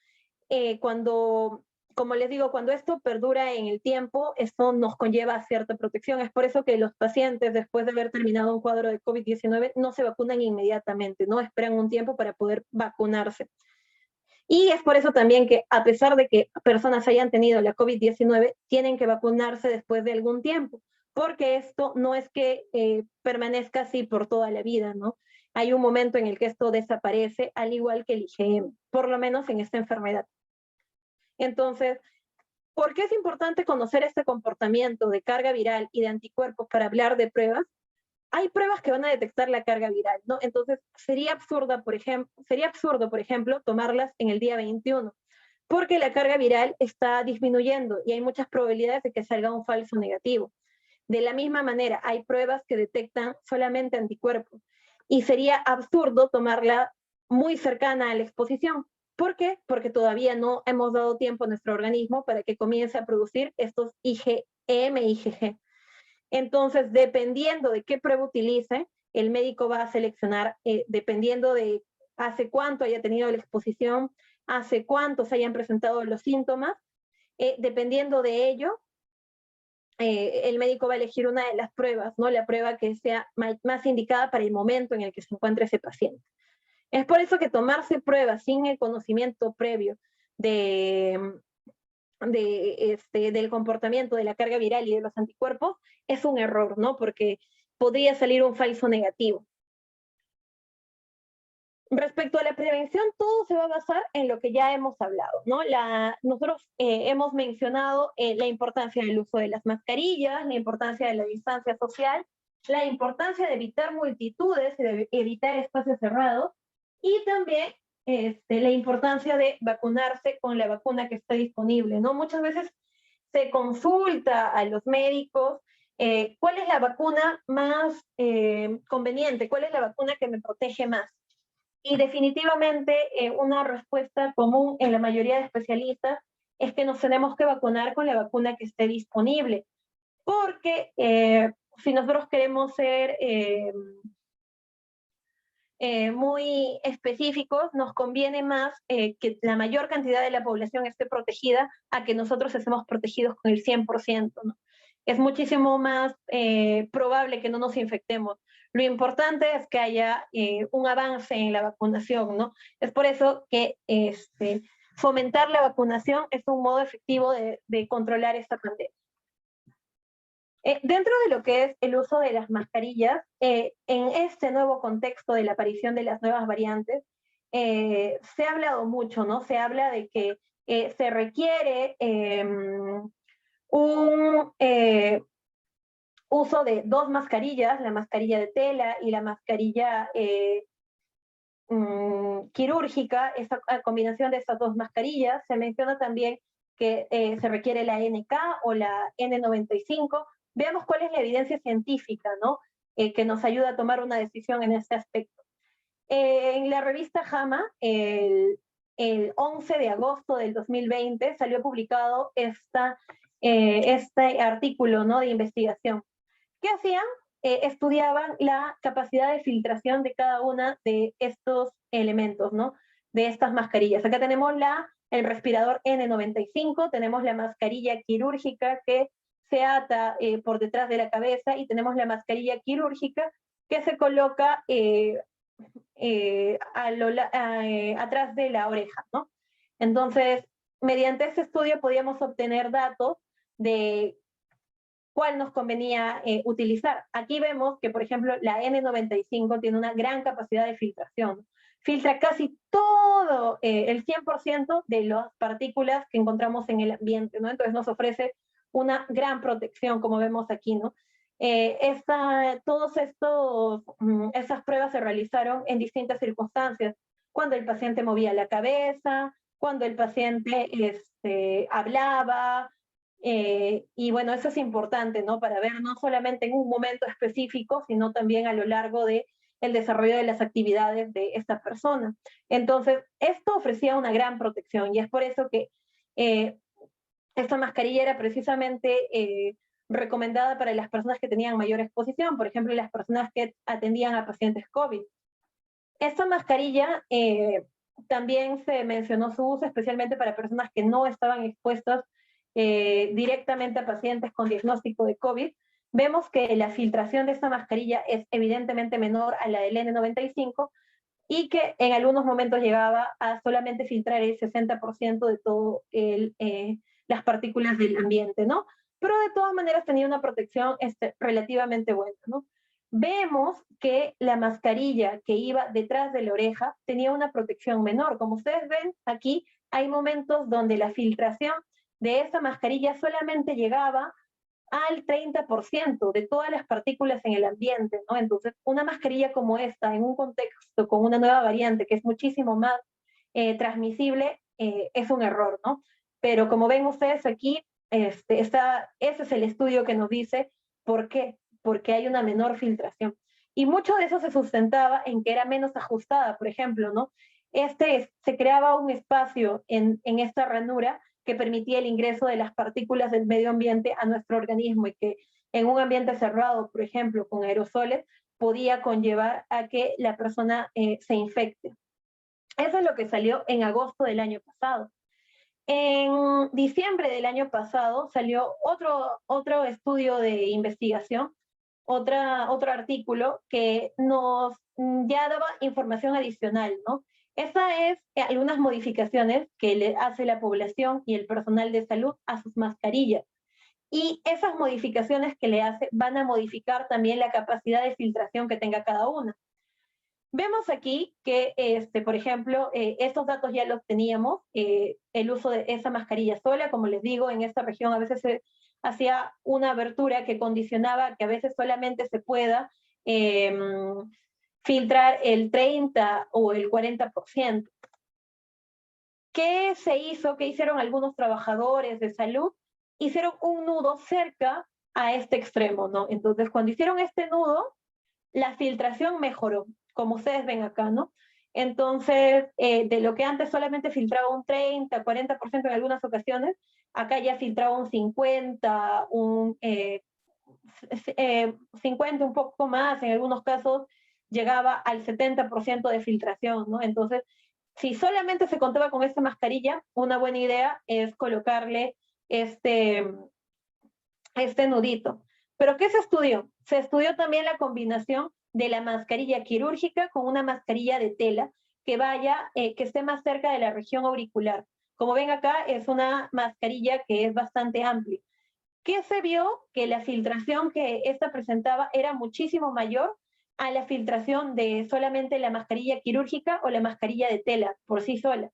Como les digo, cuando esto perdura en el tiempo, esto nos conlleva a cierta protección. Es por eso que los pacientes, después de haber terminado un cuadro de COVID-19, no se vacunan inmediatamente, no esperan un tiempo para poder vacunarse. Y es por eso también que, a pesar de que personas hayan tenido la COVID-19, tienen que vacunarse después de algún tiempo, porque esto no es que permanezca así por toda la vida, ¿no? Hay un momento en el que esto desaparece, al igual que el IgM, por lo menos en esta enfermedad. Entonces, ¿por qué es importante conocer este comportamiento de carga viral y de anticuerpos para hablar de pruebas? Hay pruebas que van a detectar la carga viral, ¿no? Entonces, sería absurdo, por ejemplo, tomarlas en el día 21, porque la carga viral está disminuyendo y hay muchas probabilidades de que salga un falso negativo. De la misma manera, hay pruebas que detectan solamente anticuerpos y sería absurdo tomarla muy cercana a la exposición. ¿Por qué? Porque todavía no hemos dado tiempo a nuestro organismo para que comience a producir estos IgM y IgG. Entonces, dependiendo de qué prueba utilice, el médico va a seleccionar, dependiendo de hace cuánto haya tenido la exposición, hace cuánto se hayan presentado los síntomas, dependiendo de ello, el médico va a elegir una de las pruebas, ¿no? La prueba que sea más indicada para el momento en el que se encuentre ese paciente. Es por eso que tomarse pruebas sin el conocimiento previo del comportamiento de la carga viral y de los anticuerpos es un error, ¿no? Porque podría salir un falso negativo. Respecto a la prevención, todo se va a basar en lo que ya hemos hablado, ¿no? Nosotros hemos mencionado la importancia del uso de las mascarillas, la importancia de la distancia social, la importancia de evitar multitudes y de evitar espacios cerrados, y también la importancia de vacunarse con la vacuna que está disponible, ¿no? Muchas veces se consulta a los médicos cuál es la vacuna más conveniente, cuál es la vacuna que me protege más. Y definitivamente una respuesta común en la mayoría de especialistas es que nos tenemos que vacunar con la vacuna que esté disponible, porque si nosotros queremos ser muy específicos, nos conviene más que la mayor cantidad de la población esté protegida a que nosotros estemos protegidos con el 100%, ¿no? Es muchísimo más probable que no nos infectemos. Lo importante es que haya un avance en la vacunación, ¿no? Es por eso que fomentar la vacunación es un modo efectivo de controlar esta pandemia. Dentro de lo que es el uso de las mascarillas, en este nuevo contexto de la aparición de las nuevas variantes, se ha hablado mucho, ¿no? Se habla de que se requiere un uso de 2 mascarillas, la mascarilla de tela y la mascarilla quirúrgica, esta combinación de estas 2 mascarillas. Se menciona también que se requiere la NK o la N95. Veamos cuál es la evidencia científica, ¿no? Que nos ayuda a tomar una decisión en este aspecto. En la revista JAMA, el 11 de agosto del 2020, salió publicado este artículo, ¿no?, de investigación. ¿Qué hacían? Estudiaban la capacidad de filtración de cada una de estos elementos, ¿no? De estas mascarillas. Acá tenemos el respirador N95, tenemos la mascarilla quirúrgica que se ata por detrás de la cabeza, y tenemos la mascarilla quirúrgica que se coloca atrás de la oreja, ¿no? Entonces, mediante este estudio podíamos obtener datos de cuál nos convenía utilizar. Aquí vemos que, por ejemplo, la N95 tiene una gran capacidad de filtración. Filtra casi todo, el 100% de las partículas que encontramos en el ambiente, ¿no? Entonces nos ofrece una gran protección, como vemos aquí, ¿no? Esas pruebas se realizaron en distintas circunstancias, cuando el paciente movía la cabeza, cuando el paciente hablaba, y bueno, eso es importante, ¿no? Para ver no solamente en un momento específico, sino también a lo largo de el desarrollo de las actividades de esta persona. Entonces, esto ofrecía una gran protección y es por eso que eh, esta mascarilla era precisamente recomendada para las personas que tenían mayor exposición, por ejemplo, las personas que atendían a pacientes COVID. Esta mascarilla también se mencionó su uso especialmente para personas que no estaban expuestas directamente a pacientes con diagnóstico de COVID. Vemos que la filtración de esta mascarilla es evidentemente menor a la del N95 y que en algunos momentos llegaba a solamente filtrar el 60% de todas las partículas del ambiente, ¿no? Pero de todas maneras tenía una protección relativamente buena, ¿no? Vemos que la mascarilla que iba detrás de la oreja tenía una protección menor. Como ustedes ven aquí, hay momentos donde la filtración de esa mascarilla solamente llegaba al 30% de todas las partículas en el ambiente, ¿no? Entonces, una mascarilla como esta, en un contexto con una nueva variante que es muchísimo más transmisible, es un error, ¿no? Pero como ven ustedes aquí, ese es el estudio que nos dice por qué, porque hay una menor filtración. Y mucho de eso se sustentaba en que era menos ajustada, por ejemplo, ¿no? Se creaba un espacio en esta ranura que permitía el ingreso de las partículas del medio ambiente a nuestro organismo y que en un ambiente cerrado, por ejemplo, con aerosoles, podía conllevar a que la persona se infecte. Eso es lo que salió en agosto del año pasado. En diciembre del año pasado salió otro estudio de investigación, otro artículo que nos ya daba información adicional, ¿no? Esa es algunas modificaciones que le hace la población y el personal de salud a sus mascarillas. Y esas modificaciones que le hace van a modificar también la capacidad de filtración que tenga cada una. Vemos aquí que, por ejemplo, estos datos ya los teníamos, el uso de esa mascarilla sola, como les digo, en esta región a veces se hacía una abertura que condicionaba que a veces solamente se pueda filtrar el 30 o el 40%. ¿Qué se hizo? ¿Qué hicieron algunos trabajadores de salud? Hicieron un nudo cerca a este extremo, ¿no? Entonces, cuando hicieron este nudo, la filtración mejoró, como ustedes ven acá, ¿no? Entonces, de lo que antes solamente filtraba un 30, 40% en algunas ocasiones, acá ya filtraba un 50, 50, un poco más, en algunos casos llegaba al 70% de filtración, ¿no? Entonces, si solamente se contaba con esta mascarilla, una buena idea es colocarle este nudito. ¿Pero qué se estudió? Se estudió también la combinación de la mascarilla quirúrgica con una mascarilla de tela que esté más cerca de la región auricular. Como ven acá, es una mascarilla que es bastante amplia. ¿Qué se vio? Que la filtración que esta presentaba era muchísimo mayor a la filtración de solamente la mascarilla quirúrgica o la mascarilla de tela por sí sola.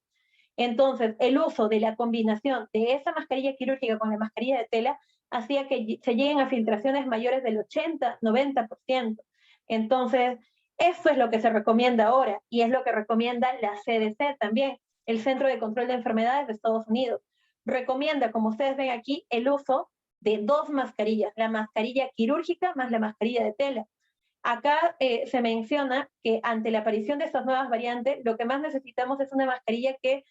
Entonces, el uso de la combinación de esa mascarilla quirúrgica con la mascarilla de tela hacía que se lleguen a filtraciones mayores del 80, 90%. Entonces, esto es lo que se recomienda ahora y es lo que recomienda la CDC también, el Centro de Control de Enfermedades de Estados Unidos. Recomienda, como ustedes ven aquí, el uso de dos mascarillas, la mascarilla quirúrgica más la mascarilla de tela. Acá se menciona que ante la aparición de estas nuevas variantes, lo que más necesitamos es una mascarilla que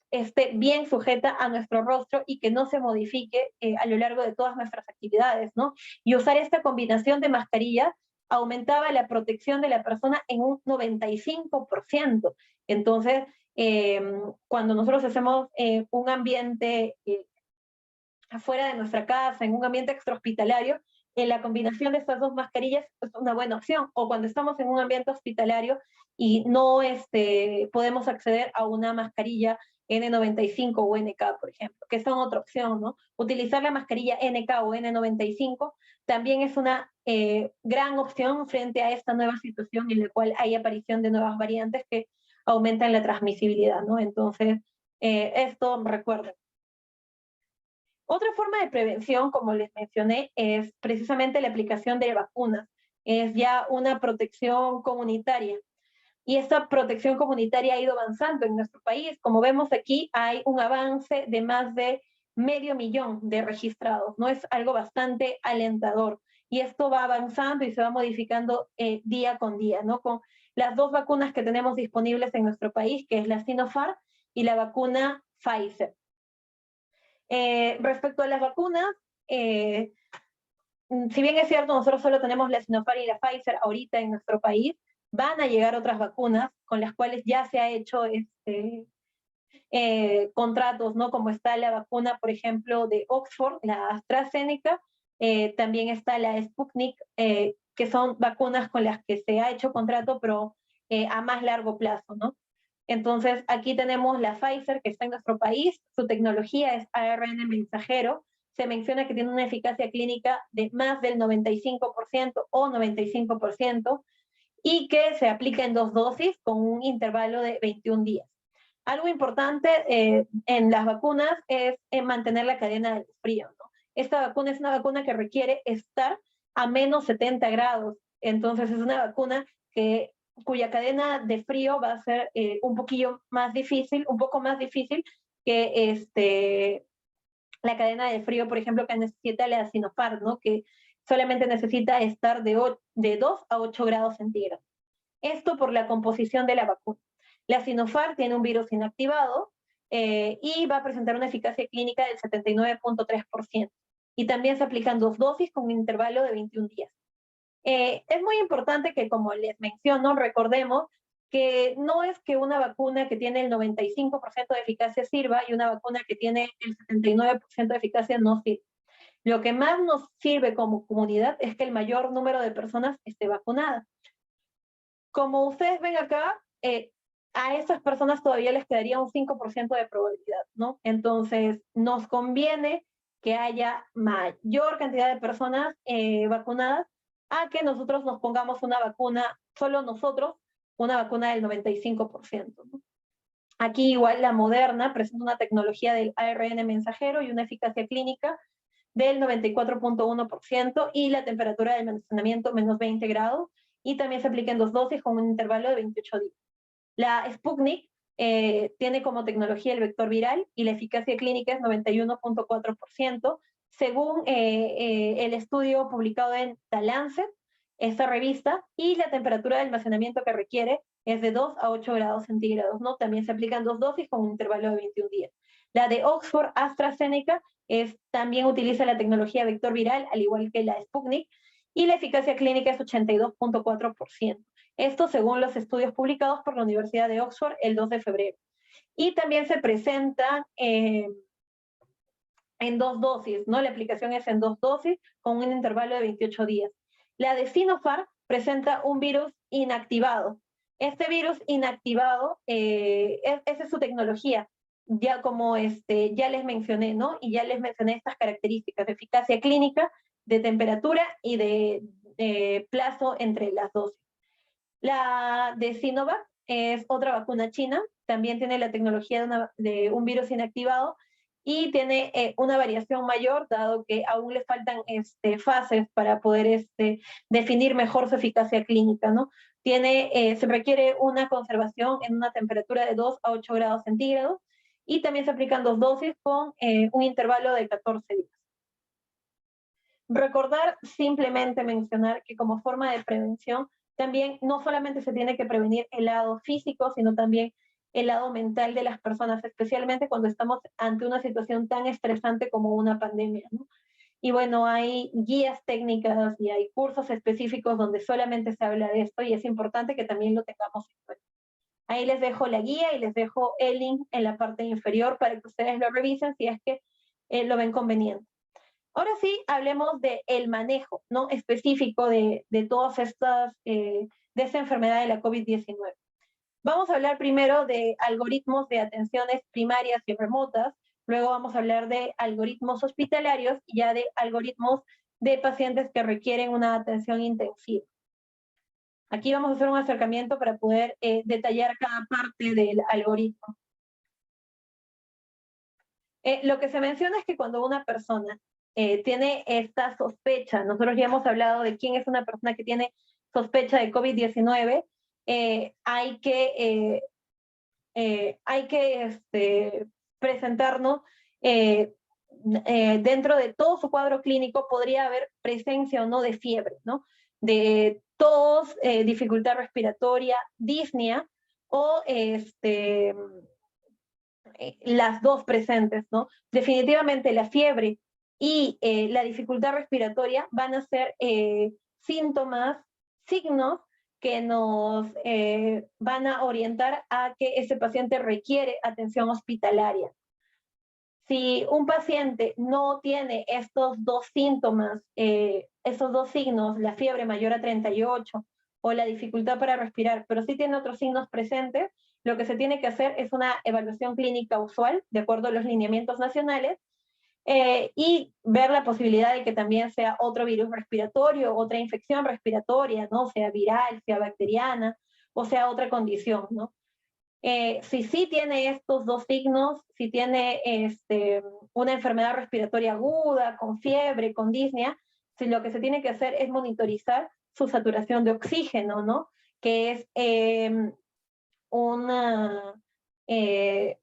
esté bien sujeta a nuestro rostro y que no se modifique a lo largo de todas nuestras actividades, ¿no? Y usar esta combinación de mascarillas aumentaba la protección de la persona en un 95%. Entonces, cuando nosotros hacemos un ambiente afuera de nuestra casa, en un ambiente extrahospitalario, la combinación de estas dos mascarillas es una buena opción. O cuando estamos en un ambiente hospitalario y no podemos acceder a una mascarilla N95 o NK, por ejemplo, que son otra opción, ¿no? Utilizar la mascarilla NK o N95 también es una gran opción frente a esta nueva situación en la cual hay aparición de nuevas variantes que aumentan la transmisibilidad, ¿no? Entonces, esto recuerden. Otra forma de prevención, como les mencioné, es precisamente la aplicación de vacunas. Es ya una protección comunitaria. Y esta protección comunitaria ha ido avanzando en nuestro país. Como vemos aquí, hay un avance de más de 500.000 de registrados, ¿no? Es algo bastante alentador. Y esto va avanzando y se va modificando día con día, ¿no? Con las 2 vacunas que tenemos disponibles en nuestro país, que es la Sinopharm y la vacuna Pfizer. Respecto a las vacunas, si bien es cierto, nosotros solo tenemos la Sinopharm y la Pfizer ahorita en nuestro país, van a llegar otras vacunas con las cuales ya se ha hecho contratos, ¿no? Como está la vacuna, por ejemplo, de Oxford, la AstraZeneca, también está la Sputnik, que son vacunas con las que se ha hecho contrato, pero a más largo plazo, ¿no? Entonces, aquí tenemos la Pfizer, que está en nuestro país, su tecnología es ARN mensajero, se menciona que tiene una eficacia clínica de más del 95% o 95%, y que se aplica en 2 dosis con un intervalo de 21 días. Algo importante en las vacunas es mantener la cadena del frío, ¿no? Esta vacuna es una vacuna que requiere estar a menos 70 grados, entonces es una vacuna cuya cadena de frío va a ser un poco más difícil que la cadena de frío, por ejemplo, que necesita la Sinopharm, ¿no? Que solamente necesita estar de 2 a 8 grados centígrados. Esto por la composición de la vacuna. La Sinopharm tiene un virus inactivado y va a presentar una eficacia clínica del 79.3%. Y también se aplican 2 dosis con un intervalo de 21 días. Es muy importante que, como les menciono, recordemos que no es que una vacuna que tiene el 95% de eficacia sirva y una vacuna que tiene el 79% de eficacia no sirve. Lo que más nos sirve como comunidad es que el mayor número de personas esté vacunada. Como ustedes ven acá, a esas personas todavía les quedaría un 5% de probabilidad, ¿no? Entonces, nos conviene que haya mayor cantidad de personas vacunadas a que nosotros nos pongamos una vacuna, solo nosotros, una vacuna del 95%, ¿no? Aquí igual la Moderna presenta una tecnología del ARN mensajero y una eficacia clínica del 94.1% y la temperatura de almacenamiento menos 20 grados, y también se aplica en 2 dosis con un intervalo de 28 días. La Sputnik tiene como tecnología el vector viral y la eficacia clínica es 91.4%, según el estudio publicado en The Lancet, esta revista, y la temperatura de almacenamiento que requiere es de 2 a 8 grados centígrados, ¿no? También se aplican 2 dosis con un intervalo de 21 días. La de Oxford AstraZeneca también utiliza la tecnología vector viral, al igual que la Sputnik, y la eficacia clínica es 82.4%. Esto según los estudios publicados por la Universidad de Oxford el 2 de febrero. Y también se presenta en 2 dosis, ¿no? La aplicación es en 2 dosis con un intervalo de 28 días. La de Sinopharm presenta un virus inactivado. Este virus inactivado, esa es su tecnología, ya como ya les mencioné, ¿no? Y ya les mencioné estas características de eficacia clínica, de temperatura y de plazo entre las dosis. La de Sinovac es otra vacuna china, también tiene la tecnología de un virus inactivado y tiene una variación mayor, dado que aún le faltan fases para poder definir mejor su eficacia clínica, ¿no? Se requiere una conservación en una temperatura de 2 a 8 grados centígrados y también se aplican 2 dosis con un intervalo de 14 días. Recordar, simplemente mencionar que como forma de prevención, también no solamente se tiene que prevenir el lado físico, sino también el lado mental de las personas, especialmente cuando estamos ante una situación tan estresante como una pandemia, ¿no? Y bueno, hay guías técnicas y hay cursos específicos donde solamente se habla de esto y es importante que también lo tengamos en cuenta. Ahí les dejo la guía y les dejo el link en la parte inferior para que ustedes lo revisen si es que lo ven conveniente. Ahora sí, hablemos del manejo, ¿no? Específico de todas estas, de esta enfermedad de la COVID-19. Vamos a hablar primero de algoritmos de atenciones primarias y remotas, luego vamos a hablar de algoritmos hospitalarios y ya de algoritmos de pacientes que requieren una atención intensiva. Aquí vamos a hacer un acercamiento para poder detallar cada parte del algoritmo. Lo que se menciona es que cuando una persona tiene esta sospecha, nosotros ya hemos hablado de quién es una persona que tiene sospecha de COVID-19, hay que presentarnos dentro de todo su cuadro clínico, podría haber presencia o no de fiebre, ¿no? De tos, dificultad respiratoria, disnea o las dos presentes, ¿no? Definitivamente la fiebre y la dificultad respiratoria van a ser síntomas, signos que nos van a orientar a que ese paciente requiere atención hospitalaria. Si un paciente no tiene estos dos síntomas, esos dos signos, la fiebre mayor a 38 o la dificultad para respirar, pero sí tiene otros signos presentes, lo que se tiene que hacer es una evaluación clínica usual, de acuerdo a los lineamientos nacionales, y ver la posibilidad de que también sea otro virus respiratorio, otra infección respiratoria, ¿no? Sea viral, sea bacteriana, o sea otra condición, ¿no? Si sí tiene estos dos signos, si tiene una enfermedad respiratoria aguda, con fiebre, con disnea, si lo que se tiene que hacer es monitorizar su saturación de oxígeno, ¿no? Que es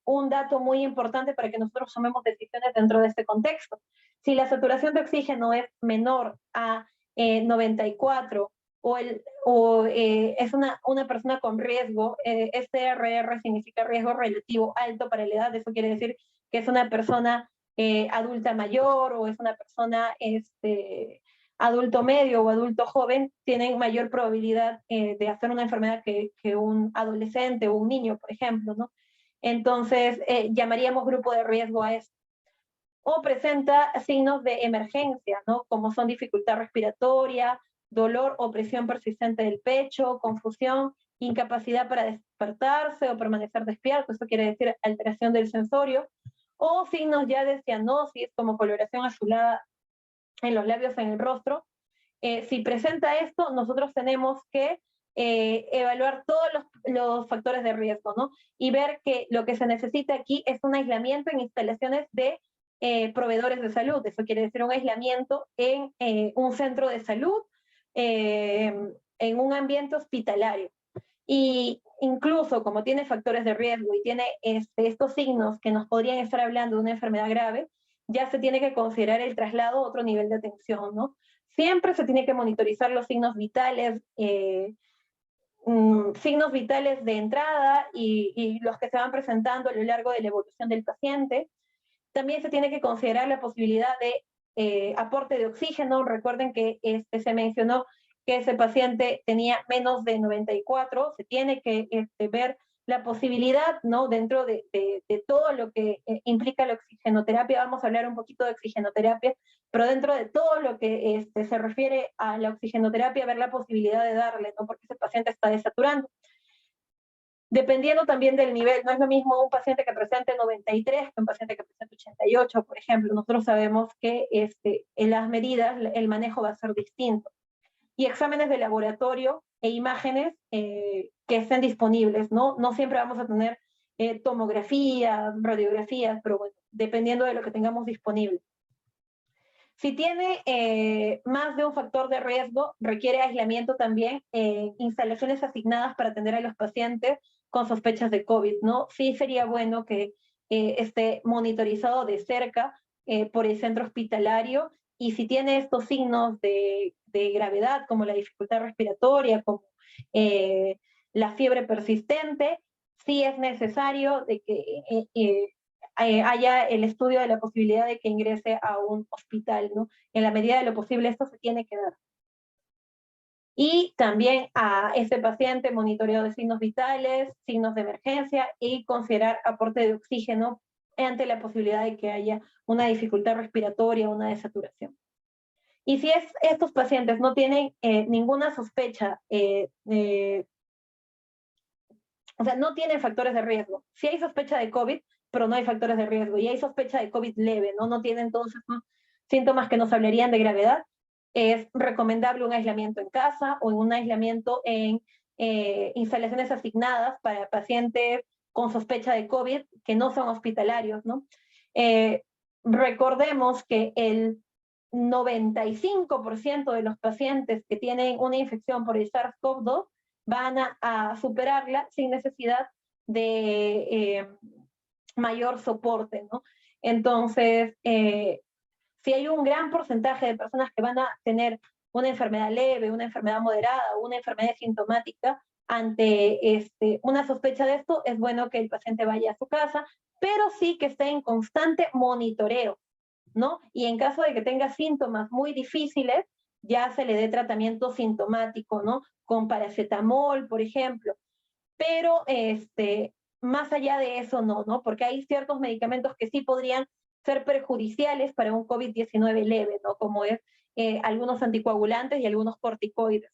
un dato muy importante para que nosotros tomemos decisiones dentro de este contexto. Si la saturación de oxígeno es menor a 94 es una persona con riesgo, este RR significa riesgo relativo alto para la edad, eso quiere decir que es una persona adulta mayor o es una persona adulto medio o adulto joven, tienen mayor probabilidad de hacer una enfermedad que un adolescente o un niño, por ejemplo, ¿no? Entonces, llamaríamos grupo de riesgo a eso. O presenta signos de emergencia, ¿no? Como son dificultad respiratoria, dolor o presión persistente del pecho, confusión, incapacidad para despertarse o permanecer despierto, eso quiere decir alteración del sensorio, o signos ya de cianosis como coloración azulada en los labios, en el rostro. Si presenta esto, nosotros tenemos que evaluar todos los factores de riesgo, ¿no? Y ver que lo que se necesita aquí es un aislamiento en instalaciones de proveedores de salud. Eso quiere decir un aislamiento en un centro de salud, en un ambiente hospitalario. Y incluso como tiene factores de riesgo y tiene estos signos que nos podrían estar hablando de una enfermedad grave, ya se tiene que considerar el traslado a otro nivel de atención, ¿no? Siempre se tiene que monitorizar los signos vitales, signos vitales de entrada y los que se van presentando a lo largo de la evolución del paciente. También se tiene que considerar la posibilidad de aporte de oxígeno. Recuerden que se mencionó que ese paciente tenía menos de 94, se tiene que ver la posibilidad, ¿no? Dentro de todo lo que implica la oxigenoterapia, vamos a hablar un poquito de oxigenoterapia, pero dentro de todo lo que se refiere a la oxigenoterapia, ver la posibilidad de darle, ¿no? Porque ese paciente está desaturando. Dependiendo también del nivel, no es lo mismo un paciente que presente 93 que un paciente que presente 88, por ejemplo. Nosotros sabemos que en las medidas el manejo va a ser distinto. Y exámenes de laboratorio e imágenes que estén disponibles, ¿no? No siempre vamos a tener tomografías, radiografías, pero bueno, dependiendo de lo que tengamos disponible. Si tiene más de un factor de riesgo, requiere aislamiento también, instalaciones asignadas para atender a los pacientes con sospechas de COVID, ¿no? Sí sería bueno que esté monitorizado de cerca por el centro hospitalario y si tiene estos signos de gravedad, como la dificultad respiratoria, como la fiebre persistente, sí es necesario de que haya el estudio de la posibilidad de que ingrese a un hospital, ¿no? En la medida de lo posible esto se tiene que dar. Y también a este paciente monitoreo de signos vitales, signos de emergencia y considerar aporte de oxígeno ante la posibilidad de que haya una dificultad respiratoria, una desaturación. Y si estos pacientes no tienen ninguna sospecha o sea, no tienen factores de riesgo. Sí hay sospecha de COVID, pero no hay factores de riesgo. Y hay sospecha de COVID leve, ¿no? No tienen todos esos síntomas que nos hablarían de gravedad. Es recomendable un aislamiento en casa o un aislamiento en instalaciones asignadas para pacientes con sospecha de COVID que no son hospitalarios, ¿no? Recordemos que el 95% de los pacientes que tienen una infección por el SARS-CoV-2 van a superarla sin necesidad de mayor soporte, ¿no? Entonces, si hay un gran porcentaje de personas que van a tener una enfermedad leve, una enfermedad moderada, una enfermedad sintomática, ante una sospecha de esto, es bueno que el paciente vaya a su casa, pero sí que esté en constante monitoreo, ¿no? Y en caso de que tenga síntomas muy difíciles, ya se le dé tratamiento sintomático, ¿no? Con paracetamol, por ejemplo. Pero más allá de eso no, porque hay ciertos medicamentos que sí podrían ser perjudiciales para un COVID-19 leve, ¿no? Como es algunos anticoagulantes y algunos corticoides.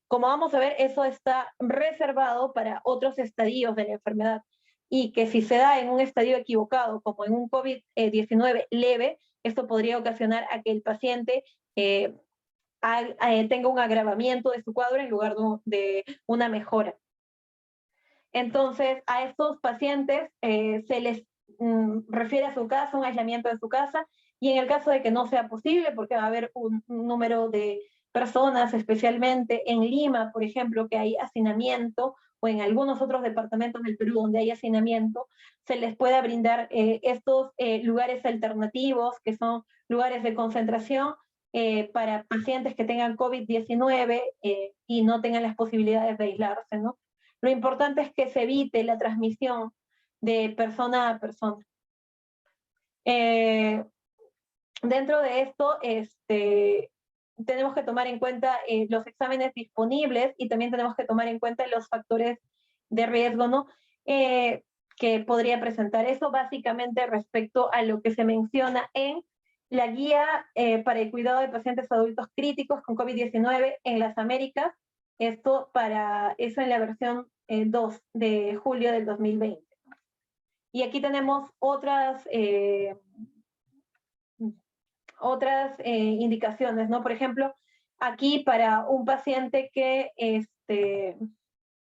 Como vamos a ver, eso está reservado para otros estadios de la enfermedad y que si se da en un estadio equivocado, como en un COVID-19 leve, esto podría ocasionar a que el paciente tenga un agravamiento de su cuadro en lugar de una mejora. Entonces, a estos pacientes se les refiere a su casa, un aislamiento de su casa, y en el caso de que no sea posible, porque va a haber un número de personas, especialmente en Lima, por ejemplo, que hay hacinamiento, o en algunos otros departamentos del Perú donde hay hacinamiento, se les pueda brindar estos lugares alternativos, que son lugares de concentración, para pacientes que tengan COVID-19 y no tengan las posibilidades de aislarse, ¿no? Lo importante es que se evite la transmisión de persona a persona. Dentro de esto, tenemos que tomar en cuenta los exámenes disponibles y también tenemos que tomar en cuenta los factores de riesgo, ¿no? Que podría presentar eso básicamente respecto a lo que se menciona en la guía para el cuidado de pacientes adultos críticos con COVID-19 en las Américas. Esto en la versión 2 de julio del 2020. Y aquí tenemos otras indicaciones, ¿no? Por ejemplo, aquí para un paciente que,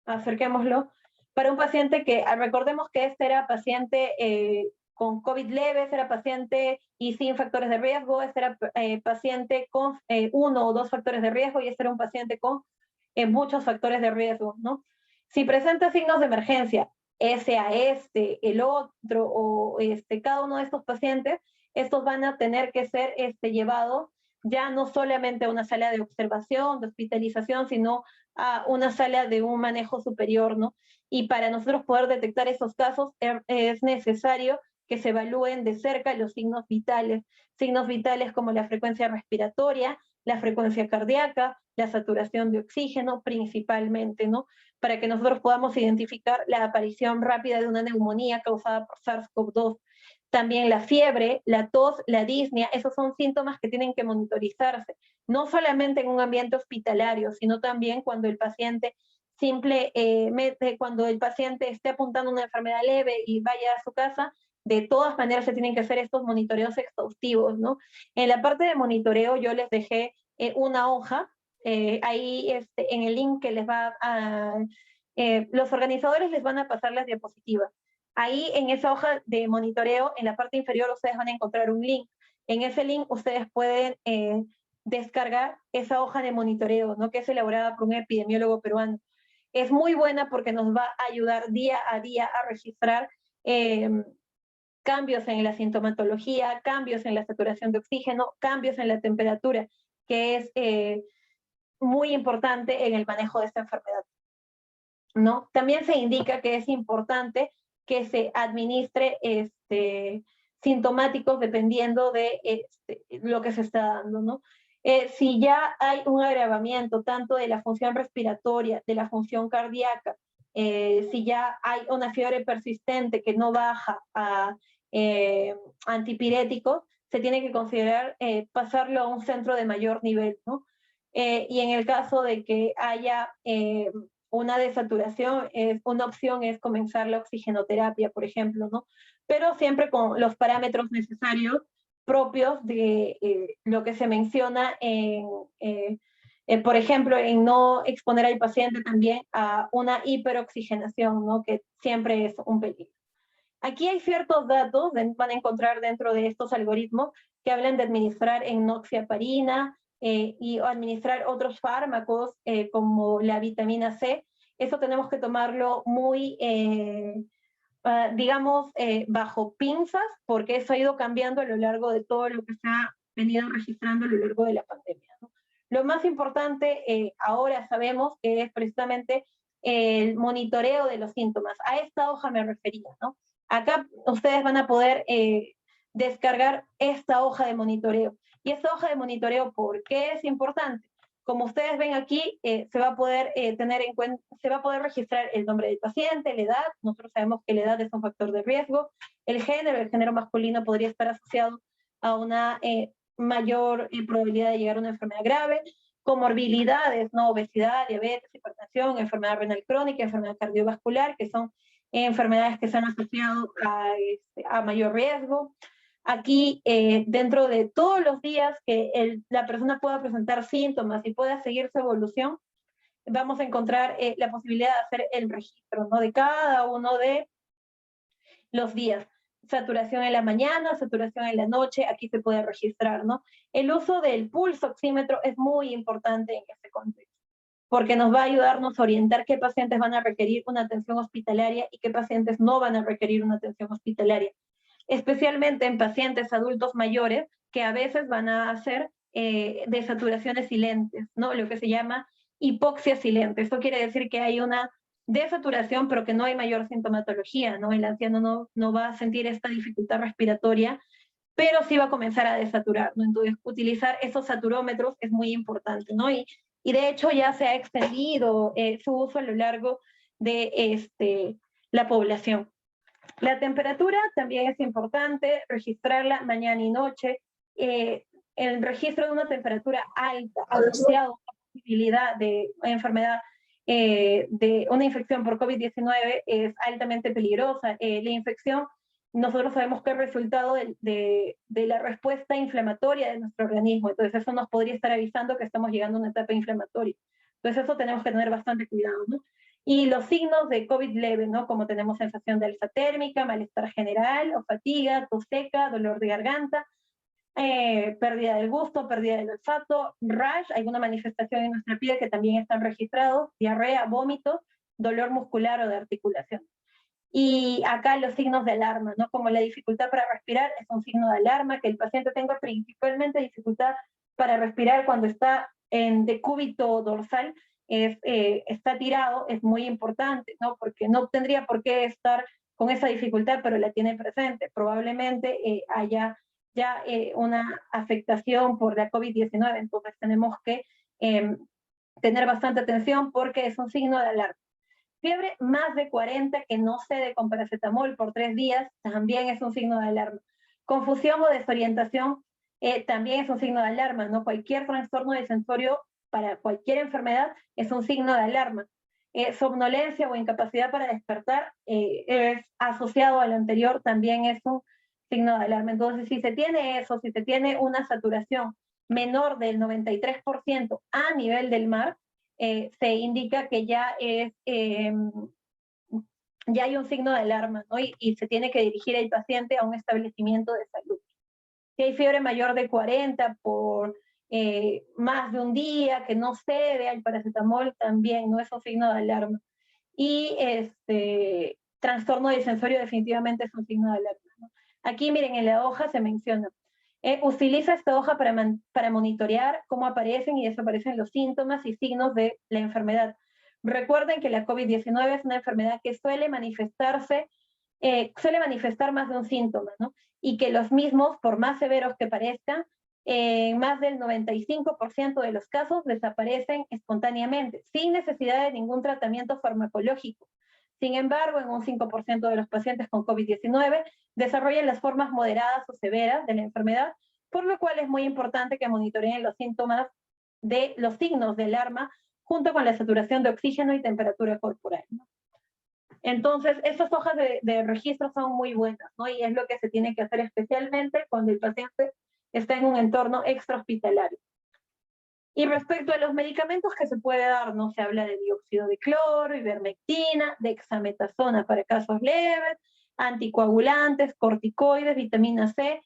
acerquémoslo, para un paciente que, recordemos que este era paciente con COVID leve, este era paciente y sin factores de riesgo, este era paciente con 1 o 2 factores de riesgo y este era un paciente con muchos factores de riesgo, ¿no? Si presenta signos de emergencia, el otro, o cada uno de estos pacientes, estos van a tener que ser llevados ya no solamente a una sala de observación, de hospitalización, sino a una sala de un manejo superior, ¿no? Y para nosotros poder detectar esos casos es necesario que se evalúen de cerca los signos vitales como la frecuencia respiratoria, la frecuencia cardíaca, la saturación de oxígeno principalmente, ¿no? Para que nosotros podamos identificar la aparición rápida de una neumonía causada por SARS-CoV-2. También la fiebre, la tos, la disnea, esos son síntomas que tienen que monitorizarse, no solamente en un ambiente hospitalario, sino también cuando el paciente cuando el paciente esté apuntando una enfermedad leve y vaya a su casa, de todas maneras se tienen que hacer estos monitoreos exhaustivos, ¿no? En la parte de monitoreo yo les dejé una hoja, ahí en el link que les va a... los organizadores les van a pasar las diapositivas. Ahí en esa hoja de monitoreo, en la parte inferior, ustedes van a encontrar un link. En ese link ustedes pueden descargar esa hoja de monitoreo, ¿no? Que es elaborada por un epidemiólogo peruano. Es muy buena porque nos va a ayudar día a día a registrar cambios en la sintomatología, cambios en la saturación de oxígeno, cambios en la temperatura, que es muy importante en el manejo de esta enfermedad, ¿no? También se indica que es importante que se administre sintomáticos dependiendo de lo que se está dando, ¿no? Si ya hay un agravamiento tanto de la función respiratoria, de la función cardíaca, si ya hay una fiebre persistente que no baja a antipiréticos, se tiene que considerar pasarlo a un centro de mayor nivel, ¿no? Y en el caso de que haya una desaturación, una opción es comenzar la oxigenoterapia, por ejemplo, ¿no? Pero siempre con los parámetros necesarios propios de lo que se menciona por ejemplo, en no exponer al paciente también a una hiperoxigenación, ¿no? Que siempre es un peligro. Aquí hay ciertos datos, van a encontrar dentro de estos algoritmos, que hablan de administrar enoxaparina y administrar otros fármacos como la vitamina C. Eso tenemos que tomarlo muy, digamos, bajo pinzas, porque eso ha ido cambiando a lo largo de todo lo que se ha venido registrando a lo largo de la pandemia, ¿no? Lo más importante ahora sabemos que es precisamente el monitoreo de los síntomas. A esta hoja me refería, ¿no? Acá ustedes van a poder descargar esta hoja de monitoreo. Y esta hoja de monitoreo, ¿por qué es importante? Como ustedes ven aquí, se va a poder tener en cuenta, se va a poder registrar el nombre del paciente, la edad. Nosotros sabemos que la edad es un factor de riesgo. El género masculino podría estar asociado a una mayor probabilidad de llegar a una enfermedad grave. Comorbilidades, ¿no? Obesidad, diabetes, hipertensión, enfermedad renal crónica, enfermedad cardiovascular, que son enfermedades que se han asociado a mayor riesgo. Aquí, dentro de todos los días que la persona pueda presentar síntomas y pueda seguir su evolución, vamos a encontrar la posibilidad de hacer el registro, ¿no? De cada uno de los días. Saturación en la mañana, saturación en la noche, aquí se puede registrar, ¿no? El uso del pulso oxímetro es muy importante en este contexto, porque nos va a ayudarnos a orientar qué pacientes van a requerir una atención hospitalaria y qué pacientes no van a requerir una atención hospitalaria, especialmente en pacientes adultos mayores que a veces van a hacer desaturaciones silentes, ¿no? Lo que se llama hipoxia silente. Esto quiere decir que hay una desaturación, pero que no hay mayor sintomatología, ¿no? El anciano no va a sentir esta dificultad respiratoria, pero sí va a comenzar a desaturar, ¿no? Entonces, utilizar esos saturómetros es muy importante, ¿no? Y de hecho ya se ha extendido su uso a lo largo de la población. La temperatura también es importante, registrarla mañana y noche. El registro de una temperatura alta asociado a una posibilidad de enfermedad, de una infección por COVID-19 es altamente peligrosa. La infección, nosotros sabemos que es resultado de la respuesta inflamatoria de nuestro organismo, entonces eso nos podría estar avisando que estamos llegando a una etapa inflamatoria. Entonces eso tenemos que tener bastante cuidado, ¿no? Y los signos de COVID leve, ¿no? Como tenemos sensación de alza térmica, malestar general o fatiga, tos seca, dolor de garganta, pérdida del gusto, pérdida del olfato, rash, alguna manifestación en nuestra piel que también están registrados, diarrea, vómitos, dolor muscular o de articulación. Y acá los signos de alarma, ¿no? Como la dificultad para respirar es un signo de alarma, que el paciente tenga principalmente dificultad para respirar cuando está en decúbito dorsal, está tirado, es muy importante, ¿no? Porque no tendría por qué estar con esa dificultad, pero la tiene presente. Probablemente haya ya una afectación por la COVID-19, entonces tenemos que tener bastante atención porque es un signo de alarma. Fiebre más de 40 que no cede con paracetamol por 3 días también es un signo de alarma. Confusión o desorientación también es un signo de alarma, ¿no? Cualquier trastorno de sensorio para cualquier enfermedad es un signo de alarma. Somnolencia o incapacidad para despertar es asociado al anterior, también es un signo de alarma. Entonces, si se tiene eso, si se tiene una saturación menor del 93% a nivel del mar, se indica que ya hay un signo de alarma, ¿no? Y se tiene que dirigir el paciente a un establecimiento de salud. Si hay fiebre mayor de 40 por más de un día, que no cede al paracetamol, también no es un signo de alarma. Y trastorno del sensorio definitivamente es un signo de alarma, ¿no? Aquí, miren, en la hoja se menciona. Utiliza esta hoja para monitorear cómo aparecen y desaparecen los síntomas y signos de la enfermedad. Recuerden que la COVID-19 es una enfermedad que suele manifestar más de un síntoma, ¿no? Y que los mismos, por más severos que parezcan, en más del 95% de los casos desaparecen espontáneamente, sin necesidad de ningún tratamiento farmacológico. Sin embargo, en un 5% de los pacientes con COVID-19 desarrollan las formas moderadas o severas de la enfermedad, por lo cual es muy importante que monitoreen los síntomas de los signos de alarma junto con la saturación de oxígeno y temperatura corporal, ¿no? Entonces, estas hojas de registro son muy buenas, ¿no? Y es lo que se tiene que hacer especialmente cuando el paciente está en un entorno extrahospitalario. Y respecto a los medicamentos que se puede dar, no se habla de dióxido de cloro, ivermectina, dexametasona para casos leves, anticoagulantes, corticoides, vitamina C.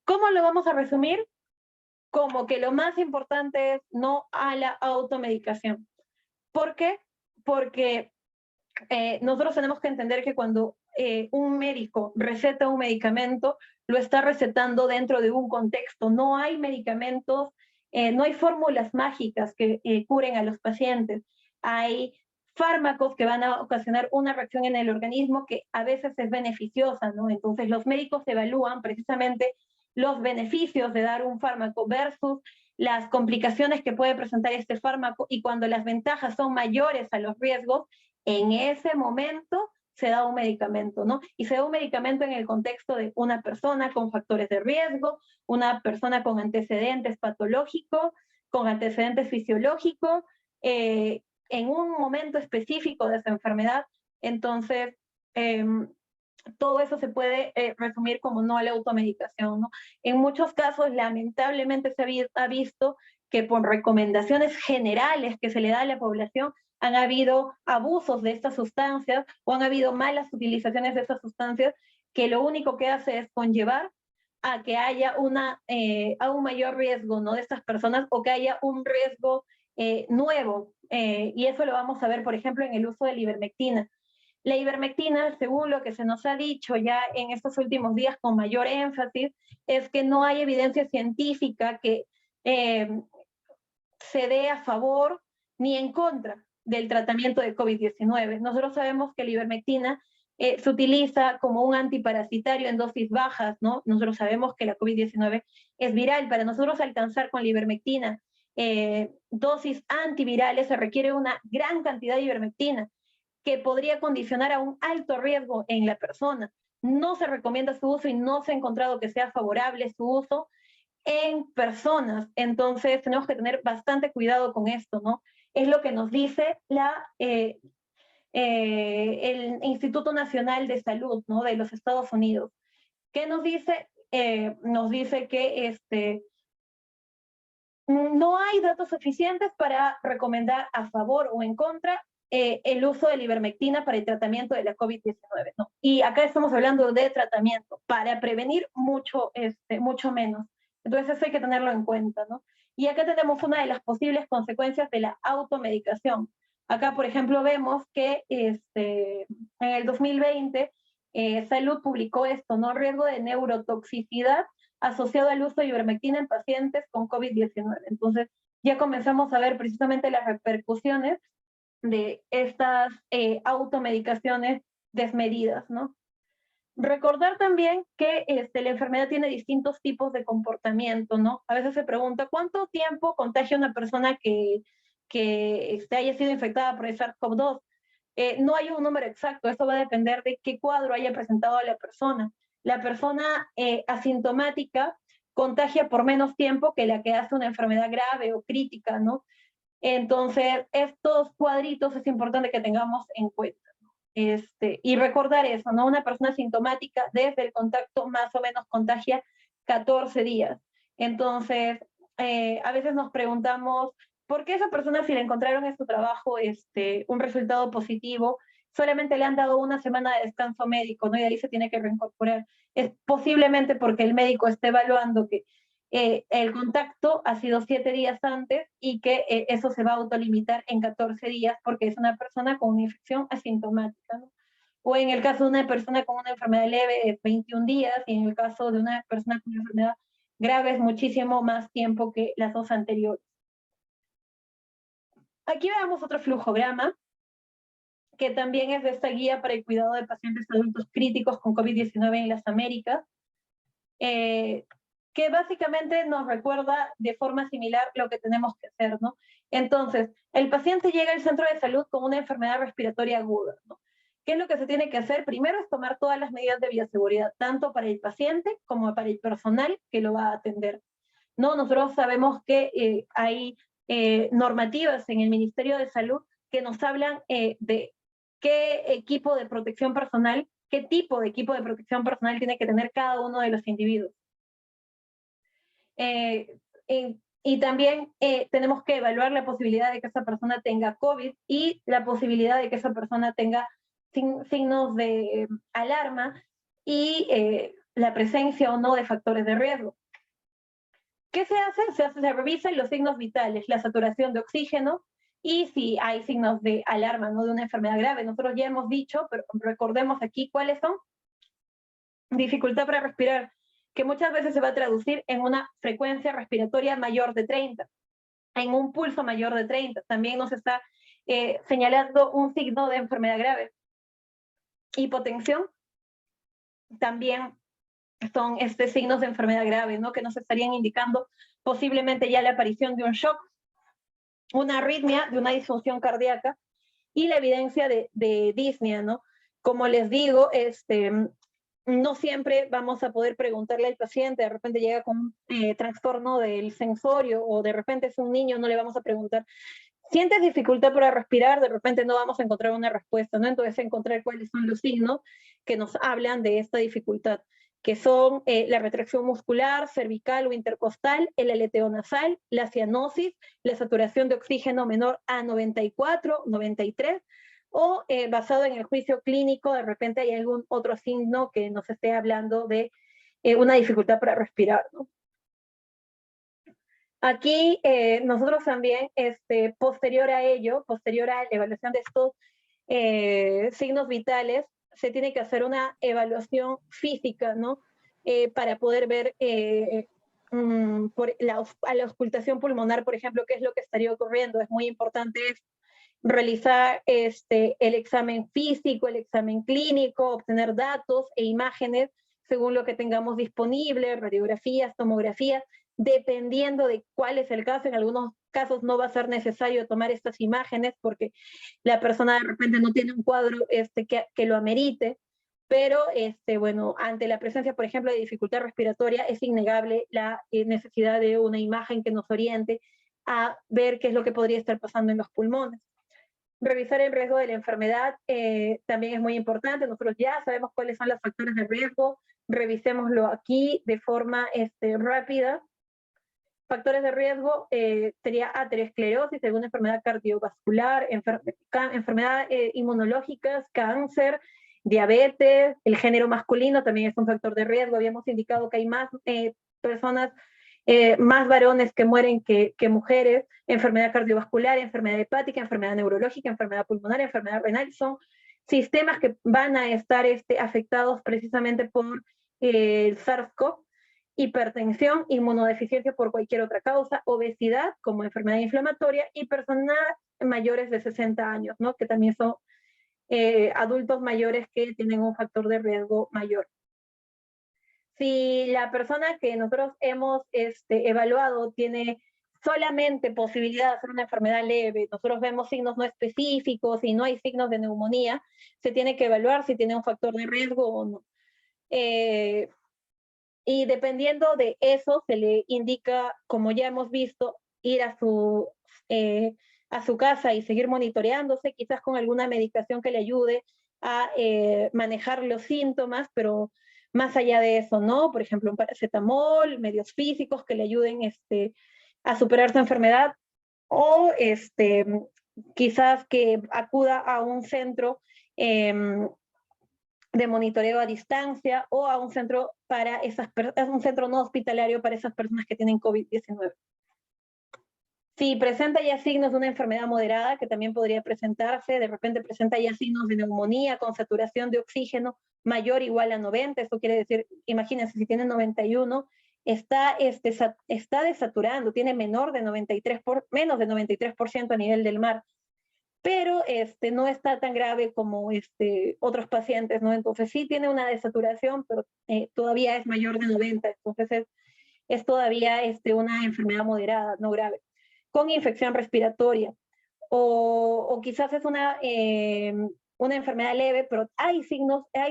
¿Cómo lo vamos a resumir? Como que lo más importante es no a la automedicación. ¿Por qué? Porque nosotros tenemos que entender que cuando un médico receta un medicamento, lo está recetando dentro de un contexto. No hay medicamentos, no hay fórmulas mágicas que curen a los pacientes. Hay fármacos que van a ocasionar una reacción en el organismo que a veces es beneficiosa, ¿no? Entonces los médicos evalúan precisamente los beneficios de dar un fármaco versus las complicaciones que puede presentar este fármaco, y cuando las ventajas son mayores a los riesgos, en ese momento se da un medicamento, ¿no? Y se da un medicamento en el contexto de una persona con factores de riesgo, una persona con antecedentes patológicos, con antecedentes fisiológicos, en un momento específico de esa enfermedad. Entonces, todo eso se puede resumir como no a la automedicación, ¿no? En muchos casos, lamentablemente, ha visto que por recomendaciones generales que se le da a la población, han habido abusos de estas sustancias o han habido malas utilizaciones de estas sustancias, que lo único que hace es conllevar a que haya a un mayor riesgo, ¿no?, de estas personas, o que haya un riesgo nuevo. Y eso lo vamos a ver, por ejemplo, en el uso de la ivermectina. La ivermectina, según lo que se nos ha dicho ya en estos últimos días con mayor énfasis, es que no hay evidencia científica que se dé a favor ni en contra del tratamiento de COVID-19. Nosotros sabemos que la ivermectina se utiliza como un antiparasitario en dosis bajas, ¿no? Nosotros sabemos que la COVID-19 es viral. Para nosotros alcanzar con la ivermectina dosis antivirales se requiere una gran cantidad de ivermectina, que podría condicionar a un alto riesgo en la persona. No se recomienda su uso y no se ha encontrado que sea favorable su uso en personas. Entonces tenemos que tener bastante cuidado con esto, ¿no? Es lo que nos dice el Instituto Nacional de Salud, ¿no?, de los Estados Unidos. ¿Qué nos dice? Nos dice que no hay datos suficientes para recomendar a favor o en contra el uso de la ivermectina para el tratamiento de la COVID-19, ¿no? Y acá estamos hablando de tratamiento. Para prevenir, mucho menos. Entonces eso hay que tenerlo en cuenta, ¿no? Y acá tenemos una de las posibles consecuencias de la automedicación. Acá, por ejemplo, vemos que en el 2020 Salud publicó esto, ¿no? Riesgo de neurotoxicidad asociado al uso de ivermectina en pacientes con COVID-19. Entonces, ya comenzamos a ver precisamente las repercusiones de estas automedicaciones desmedidas, ¿no? Recordar también que la enfermedad tiene distintos tipos de comportamiento, ¿no? A veces se pregunta, ¿cuánto tiempo contagia una persona que haya sido infectada por el SARS-CoV-2? No hay un número exacto, eso va a depender de qué cuadro haya presentado a la persona. La persona asintomática contagia por menos tiempo que la que hace una enfermedad grave o crítica, ¿no? Entonces, estos cuadritos es importante que tengamos en cuenta. Y recordar eso, ¿no? Una persona asintomática desde el contacto más o menos contagia 14 días. Entonces, a veces nos preguntamos, ¿por qué esa persona, si le encontraron en su trabajo un resultado positivo, solamente le han dado una semana de descanso médico, ¿no? Y ahí se tiene que reincorporar? Es posiblemente porque el médico esté evaluando que el contacto ha sido 7 días antes y que eso se va a autolimitar en 14 días porque es una persona con una infección asintomática, ¿no? O en el caso de una persona con una enfermedad leve es 21 días, y en el caso de una persona con una enfermedad grave es muchísimo más tiempo que las dos anteriores. Aquí veamos otro flujograma, que también es de esta guía para el cuidado de pacientes adultos críticos con COVID-19 en las Américas, que básicamente nos recuerda de forma similar lo que tenemos que hacer, ¿no? Entonces, el paciente llega al centro de salud con una enfermedad respiratoria aguda, ¿no? ¿Qué es lo que se tiene que hacer? Primero es tomar todas las medidas de bioseguridad, tanto para el paciente como para el personal que lo va a atender, ¿no? Nosotros sabemos que hay normativas en el Ministerio de Salud que nos hablan de qué equipo de protección personal, qué tipo de equipo de protección personal tiene que tener cada uno de los individuos. Y también tenemos que evaluar la posibilidad de que esa persona tenga COVID y la posibilidad de que esa persona tenga signos de alarma y la presencia o no de factores de riesgo. ¿Qué se hace? Se revisan los signos vitales, la saturación de oxígeno y si hay signos de alarma, no de una enfermedad grave. Nosotros ya hemos dicho, pero recordemos aquí cuáles son. Dificultad para respirar, que muchas veces se va a traducir en una frecuencia respiratoria mayor de 30, en un pulso mayor de 30. También nos está señalando un signo de enfermedad grave. Hipotensión, también son signos de enfermedad grave, ¿no? Que nos estarían indicando posiblemente ya la aparición de un shock, una arritmia, de una disfunción cardíaca, y la evidencia de disnea, ¿no? Como les digo, no siempre vamos a poder preguntarle al paciente, de repente llega con trastorno del sensorio, o de repente es un niño, no le vamos a preguntar, ¿sientes dificultad para respirar? De repente no vamos a encontrar una respuesta, ¿no? Entonces encontrar cuáles son los signos que nos hablan de esta dificultad, que son la retracción muscular, cervical o intercostal, el aleteo nasal, la cianosis, la saturación de oxígeno menor a 94, 93, o basado en el juicio clínico, de repente hay algún otro signo que nos esté hablando de una dificultad para respirar, ¿no? Aquí nosotros también, posterior a ello, posterior a la evaluación de estos signos vitales, se tiene que hacer una evaluación física, ¿no? Para poder ver a la auscultación pulmonar, por ejemplo, qué es lo que estaría ocurriendo. Es muy importante realizar el examen físico, el examen clínico, obtener datos e imágenes según lo que tengamos disponible, radiografías, tomografías, dependiendo de cuál es el caso. En algunos casos no va a ser necesario tomar estas imágenes porque la persona de repente no tiene un cuadro que lo amerite, pero bueno, ante la presencia, por ejemplo, de dificultad respiratoria, es innegable la necesidad de una imagen que nos oriente a ver qué es lo que podría estar pasando en los pulmones. Revisar el riesgo de la enfermedad también es muy importante. Nosotros ya sabemos cuáles son los factores de riesgo, revisémoslo aquí de forma rápida. Factores de riesgo sería aterosclerosis, alguna enfermedad cardiovascular, enfermedades inmunológicas, cáncer, diabetes, el género masculino también es un factor de riesgo. Habíamos indicado que hay más personas, más varones que mueren que mujeres, enfermedad cardiovascular, enfermedad hepática, enfermedad neurológica, enfermedad pulmonar, enfermedad renal. Son sistemas que van a estar afectados precisamente por el SARS-CoV. Hipertensión, inmunodeficiencia por cualquier otra causa, obesidad como enfermedad inflamatoria y personas mayores de 60 años, ¿no? Que también son adultos mayores que tienen un factor de riesgo mayor. Si la persona que nosotros hemos evaluado tiene solamente posibilidad de hacer una enfermedad leve, nosotros vemos signos no específicos y no hay signos de neumonía, se tiene que evaluar si tiene un factor de riesgo o no. Y dependiendo de eso, se le indica, como ya hemos visto, ir a su casa y seguir monitoreándose, quizás con alguna medicación que le ayude a manejar los síntomas, pero más allá de eso, ¿no? Por ejemplo, un paracetamol, medios físicos que le ayuden a superar su enfermedad, o quizás que acuda a un centro de monitoreo a distancia o a un centro un centro no hospitalario para esas personas que tienen COVID-19. Si presenta ya signos de una enfermedad moderada, que también podría presentarse, de repente presenta ya signos de neumonía con saturación de oxígeno mayor o igual a 90, eso quiere decir, imagínense, si tiene 91, está desaturando, tiene menos de 93% a nivel del mar, pero no está tan grave como otros pacientes, ¿no? Entonces sí tiene una desaturación, pero todavía es mayor de 90, entonces es todavía una enfermedad moderada, no grave, con infección respiratoria, o quizás es una enfermedad leve, pero hay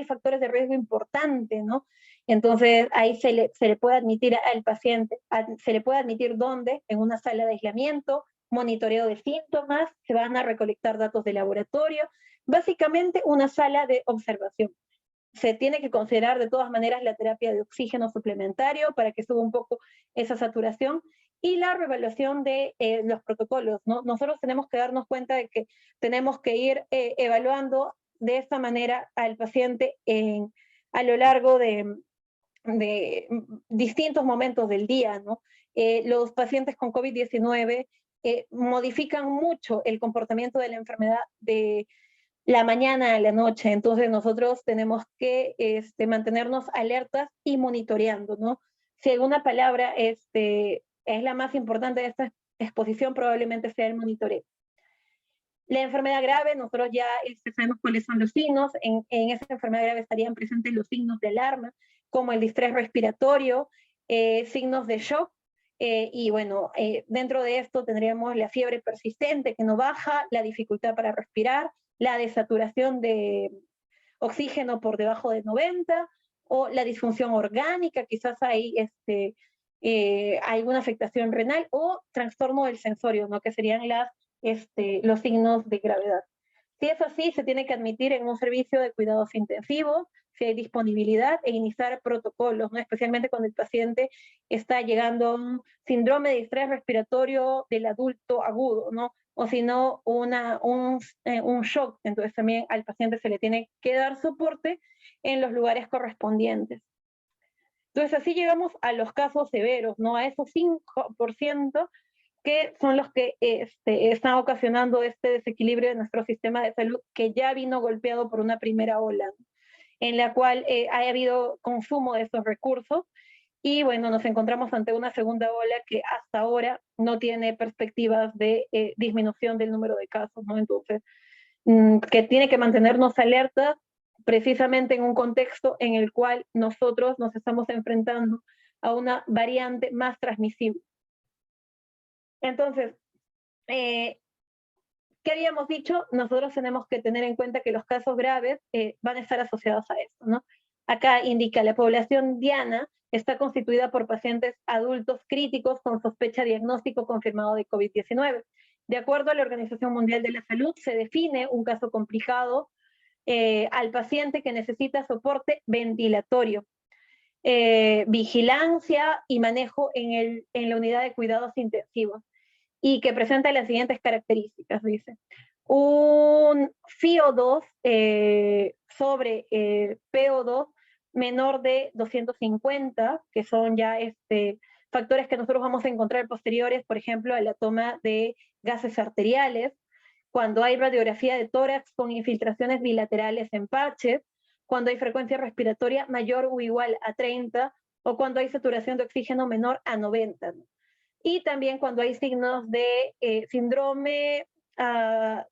factores de riesgo importantes, ¿no? Entonces ahí se le puede admitir al paciente, se le puede admitir ¿dónde? En una sala de aislamiento, monitoreo de síntomas, se van a recolectar datos de laboratorio, básicamente una sala de observación. Se tiene que considerar de todas maneras la terapia de oxígeno suplementario para que suba un poco esa saturación y la reevaluación de los protocolos, ¿no? Nosotros tenemos que darnos cuenta de que tenemos que ir evaluando de esta manera al paciente a lo largo de distintos momentos del día, ¿no? Los pacientes con COVID-19 modifican mucho el comportamiento de la enfermedad de la mañana a la noche, entonces nosotros tenemos que mantenernos alertas y monitoreando, ¿no? Si alguna palabra es la más importante de esta exposición, probablemente sea el monitoreo. La enfermedad grave, nosotros ya sabemos cuáles son los signos. En esa enfermedad grave estarían presentes los signos de alarma, como el distrés respiratorio, signos de shock, y bueno, dentro de esto tendríamos la fiebre persistente que no baja, la dificultad para respirar, la desaturación de oxígeno por debajo de 90, o la disfunción orgánica, quizás hay alguna afectación renal, o trastorno del sensorio, ¿no? Que serían los signos de gravedad. Si es así, se tiene que admitir en un servicio de cuidados intensivos, si hay disponibilidad, e iniciar protocolos, ¿no? Especialmente cuando el paciente está llegando a un síndrome de estrés respiratorio del adulto agudo, ¿no? O si no, un shock. Entonces también al paciente se le tiene que dar soporte en los lugares correspondientes. Entonces así llegamos a los casos severos, ¿no? A esos 5% que son los que están ocasionando este desequilibrio de nuestro sistema de salud, que ya vino golpeado por una primera ola, en la cual ha habido consumo de estos recursos, y bueno, nos encontramos ante una segunda ola que hasta ahora no tiene perspectivas de disminución del número de casos, ¿no? Entonces, que tiene que mantenernos alertas precisamente en un contexto en el cual nosotros nos estamos enfrentando a una variante más transmisible. Entonces, ¿qué habíamos dicho? Nosotros tenemos que tener en cuenta que los casos graves van a estar asociados a esto, ¿no? Acá indica, la población diana está constituida por pacientes adultos críticos con sospecha diagnóstico confirmado de COVID-19. De acuerdo a la Organización Mundial de la Salud, se define un caso complicado al paciente que necesita soporte ventilatorio, vigilancia y manejo en la unidad de cuidados intensivos, y que presenta las siguientes características, dice. Un FiO2 sobre PO2 menor de 250, que son ya factores que nosotros vamos a encontrar posteriores, por ejemplo, a la toma de gases arteriales, cuando hay radiografía de tórax con infiltraciones bilaterales en parches, cuando hay frecuencia respiratoria mayor o igual a 30, o cuando hay saturación de oxígeno menor a 90, ¿no? Y también cuando hay signos de síndrome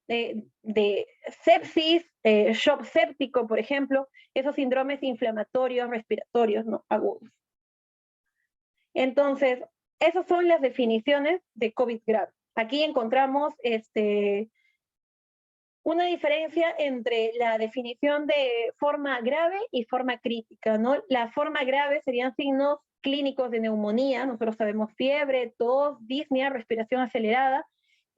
de sepsis, shock séptico, por ejemplo, esos síndromes inflamatorios respiratorios, ¿no? Agudos. Entonces, esas son las definiciones de COVID grave. Aquí encontramos una diferencia entre la definición de forma grave y forma crítica, ¿no? La forma grave serían signos clínicos de neumonía, nosotros sabemos fiebre, tos, disnea, respiración acelerada,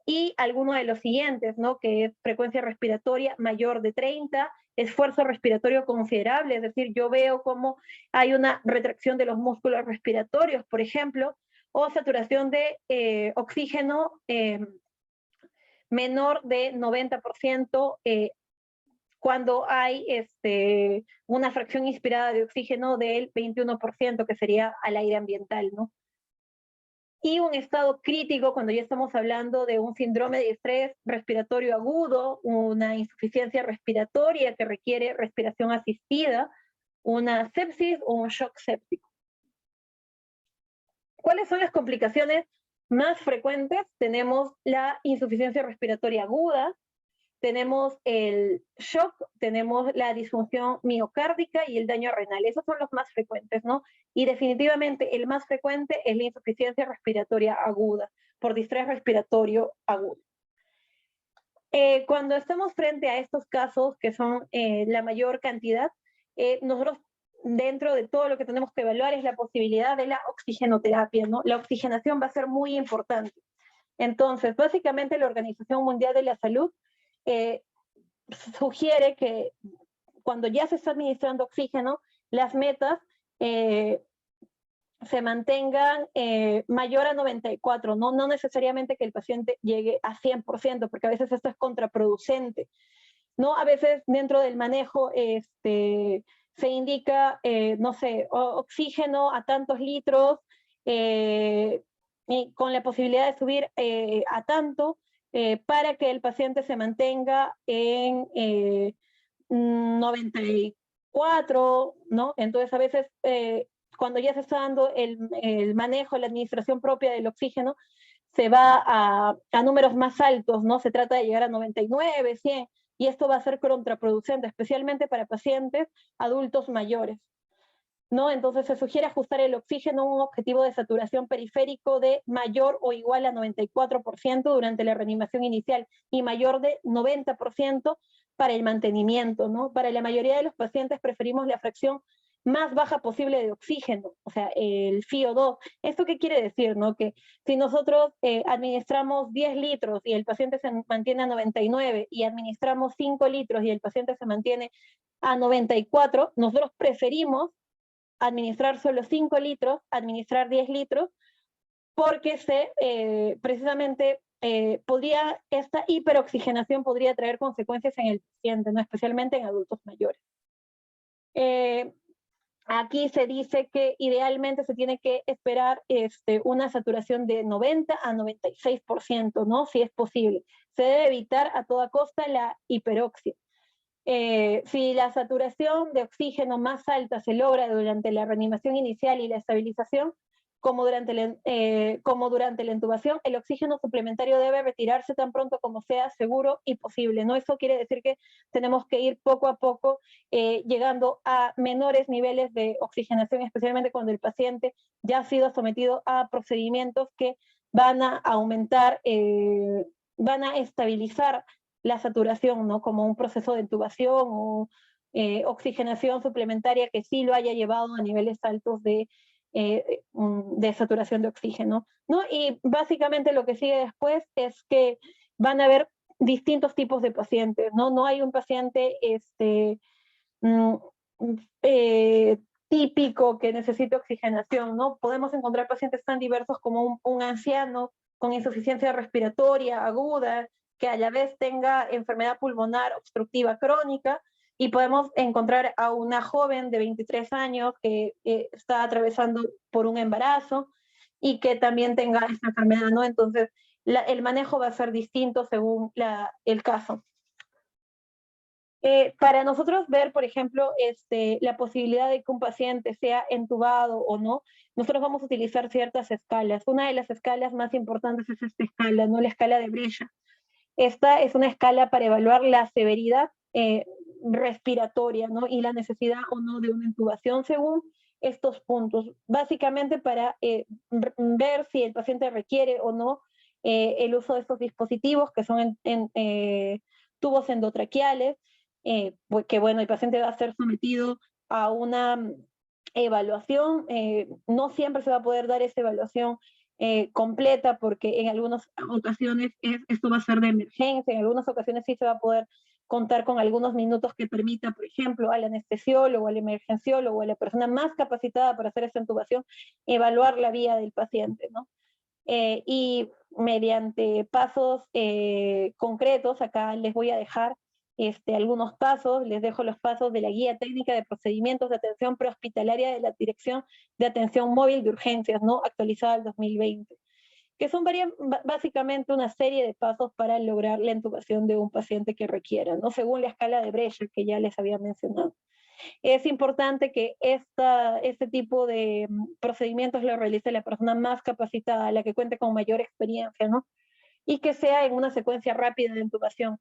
y alguno de los siguientes, ¿no? Que es frecuencia respiratoria mayor de 30, esfuerzo respiratorio considerable, es decir, yo veo cómo hay una retracción de los músculos respiratorios, por ejemplo, o saturación de oxígeno menor de 90%, cuando hay una fracción inspirada de oxígeno del 21%, que sería al aire ambiental, ¿no? Y un estado crítico cuando ya estamos hablando de un síndrome de estrés respiratorio agudo, una insuficiencia respiratoria que requiere respiración asistida, una sepsis o un shock séptico. ¿Cuáles son las complicaciones más frecuentes? Tenemos la insuficiencia respiratoria aguda, tenemos el shock, tenemos la disfunción miocárdica y el daño renal. Esos son los más frecuentes, ¿no? Y definitivamente el más frecuente es la insuficiencia respiratoria aguda, por distrés respiratorio agudo. Cuando estamos frente a estos casos, que son la mayor cantidad, nosotros dentro de todo lo que tenemos que evaluar es la posibilidad de la oxigenoterapia, ¿no? La oxigenación va a ser muy importante. Entonces, básicamente la Organización Mundial de la Salud sugiere que cuando ya se está administrando oxígeno, las metas se mantengan mayor a 94, no necesariamente que el paciente llegue a 100%, porque a veces esto es contraproducente, ¿no? A veces dentro del manejo se indica, no sé, oxígeno a tantos litros, y con la posibilidad de subir a tanto, para que el paciente se mantenga en 94, ¿no? Entonces a veces cuando ya se está dando el manejo, la administración propia del oxígeno, se va a números más altos, ¿no? Se trata de llegar a 99, 100, y esto va a ser contraproducente, especialmente para pacientes adultos mayores, ¿no? Entonces se sugiere ajustar el oxígeno a un objetivo de saturación periférico de mayor o igual a 94% durante la reanimación inicial y mayor de 90% para el mantenimiento, ¿no? Para la mayoría de los pacientes preferimos la fracción más baja posible de oxígeno, o sea, el FiO2. ¿Esto qué quiere decir, no? Que si nosotros administramos 10 litros y el paciente se mantiene a 99 y administramos 5 litros y el paciente se mantiene a 94, nosotros preferimos administrar solo 5 litros, administrar 10 litros, porque precisamente esta hiperoxigenación podría traer consecuencias en el paciente, ¿no? Especialmente en adultos mayores. Aquí se dice que idealmente se tiene que esperar una saturación de 90 a 96%, ¿no? Si es posible. Se debe evitar a toda costa la hiperoxia. Si la saturación de oxígeno más alta se logra durante la reanimación inicial y la estabilización, como durante la intubación, el oxígeno suplementario debe retirarse tan pronto como sea seguro y posible, ¿no? Eso quiere decir que tenemos que ir poco a poco llegando a menores niveles de oxigenación, especialmente cuando el paciente ya ha sido sometido a procedimientos que van a aumentar, van a estabilizar la saturación, ¿no? Como un proceso de intubación o oxigenación suplementaria que sí lo haya llevado a niveles altos de saturación de oxígeno, ¿no? Y básicamente lo que sigue después es que van a haber distintos tipos de pacientes, ¿no? No hay un paciente típico que necesite oxigenación, ¿no? Podemos encontrar pacientes tan diversos como un anciano con insuficiencia respiratoria aguda, que a la vez tenga enfermedad pulmonar obstructiva crónica, y podemos encontrar a una joven de 23 años que está atravesando por un embarazo y que también tenga esta enfermedad, ¿no? Entonces, el manejo va a ser distinto según el caso. Para nosotros ver, por ejemplo, la posibilidad de que un paciente sea entubado o no, nosotros vamos a utilizar ciertas escalas. Una de las escalas más importantes es esta escala, ¿no? La escala de Brecha. Esta es una escala para evaluar la severidad respiratoria, ¿no? Y la necesidad o no de una intubación según estos puntos. Básicamente para ver si el paciente requiere o no el uso de estos dispositivos que son tubos endotraqueales, porque bueno, el paciente va a ser sometido a una evaluación, no siempre se va a poder dar esa evaluación completa, porque en algunas ocasiones esto va a ser de emergencia, en algunas ocasiones sí se va a poder contar con algunos minutos que permita, por ejemplo, al anestesiólogo, al emergenciólogo, a la persona más capacitada para hacer esta intubación, evaluar la vía del paciente, ¿no? Y mediante pasos concretos, acá les voy a dejar algunos pasos, les dejo los pasos de la guía técnica de procedimientos de atención prehospitalaria de la Dirección de Atención Móvil de Urgencias, ¿no? Actualizada al 2020, que son básicamente una serie de pasos para lograr la intubación de un paciente que requiera, ¿no? Según la escala de Brecha que ya les había mencionado. Es importante que este tipo de procedimientos lo realice la persona más capacitada, la que cuente con mayor experiencia, ¿no? Y que sea en una secuencia rápida de intubación.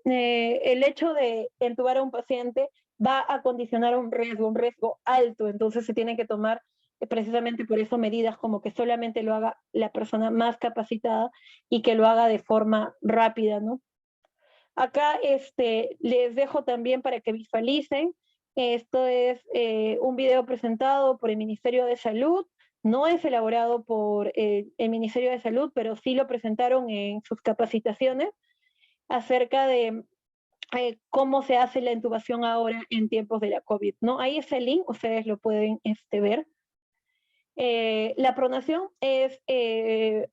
El hecho de intubar a un paciente va a condicionar un riesgo alto, entonces se tienen que tomar precisamente por eso medidas como que solamente lo haga la persona más capacitada y que lo haga de forma rápida, ¿no? Acá les dejo también para que visualicen. Esto es un video presentado por el Ministerio de Salud No es elaborado por el Ministerio de Salud, pero sí lo presentaron en sus capacitaciones acerca de cómo se hace la intubación ahora en tiempos de la COVID, ¿no? Ahí es el link, ustedes lo pueden ver. La pronación es eh,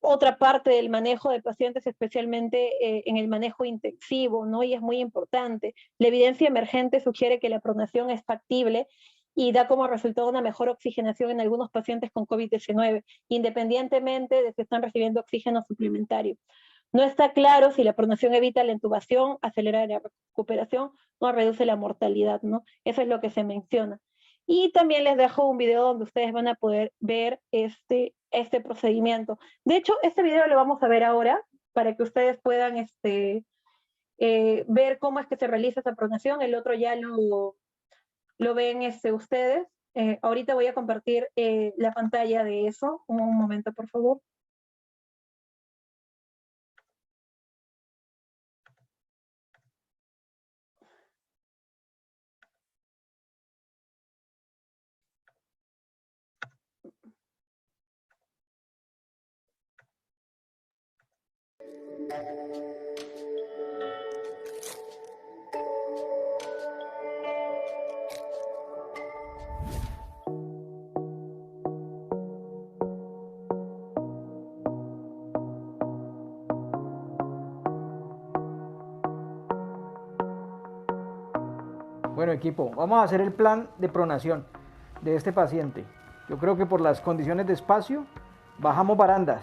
otra parte del manejo de pacientes, especialmente en el manejo intensivo, ¿no? Y es muy importante. La evidencia emergente sugiere que la pronación es factible y da como resultado una mejor oxigenación en algunos pacientes con COVID-19, independientemente de si están recibiendo oxígeno suplementario. No está claro si la pronación evita la intubación, acelera la recuperación o reduce la mortalidad, ¿no? Eso es lo que se menciona. Y también les dejo un video donde ustedes van a poder ver este procedimiento. De hecho, este video lo vamos a ver ahora para que ustedes puedan ver cómo es que se realiza esa pronación. El otro ya lo ven ustedes. Ahorita voy a compartir la pantalla de eso. Un momento, por favor.
Bueno, equipo, vamos a hacer el plan de pronación de este paciente. Yo creo que por las condiciones de espacio, bajamos barandas,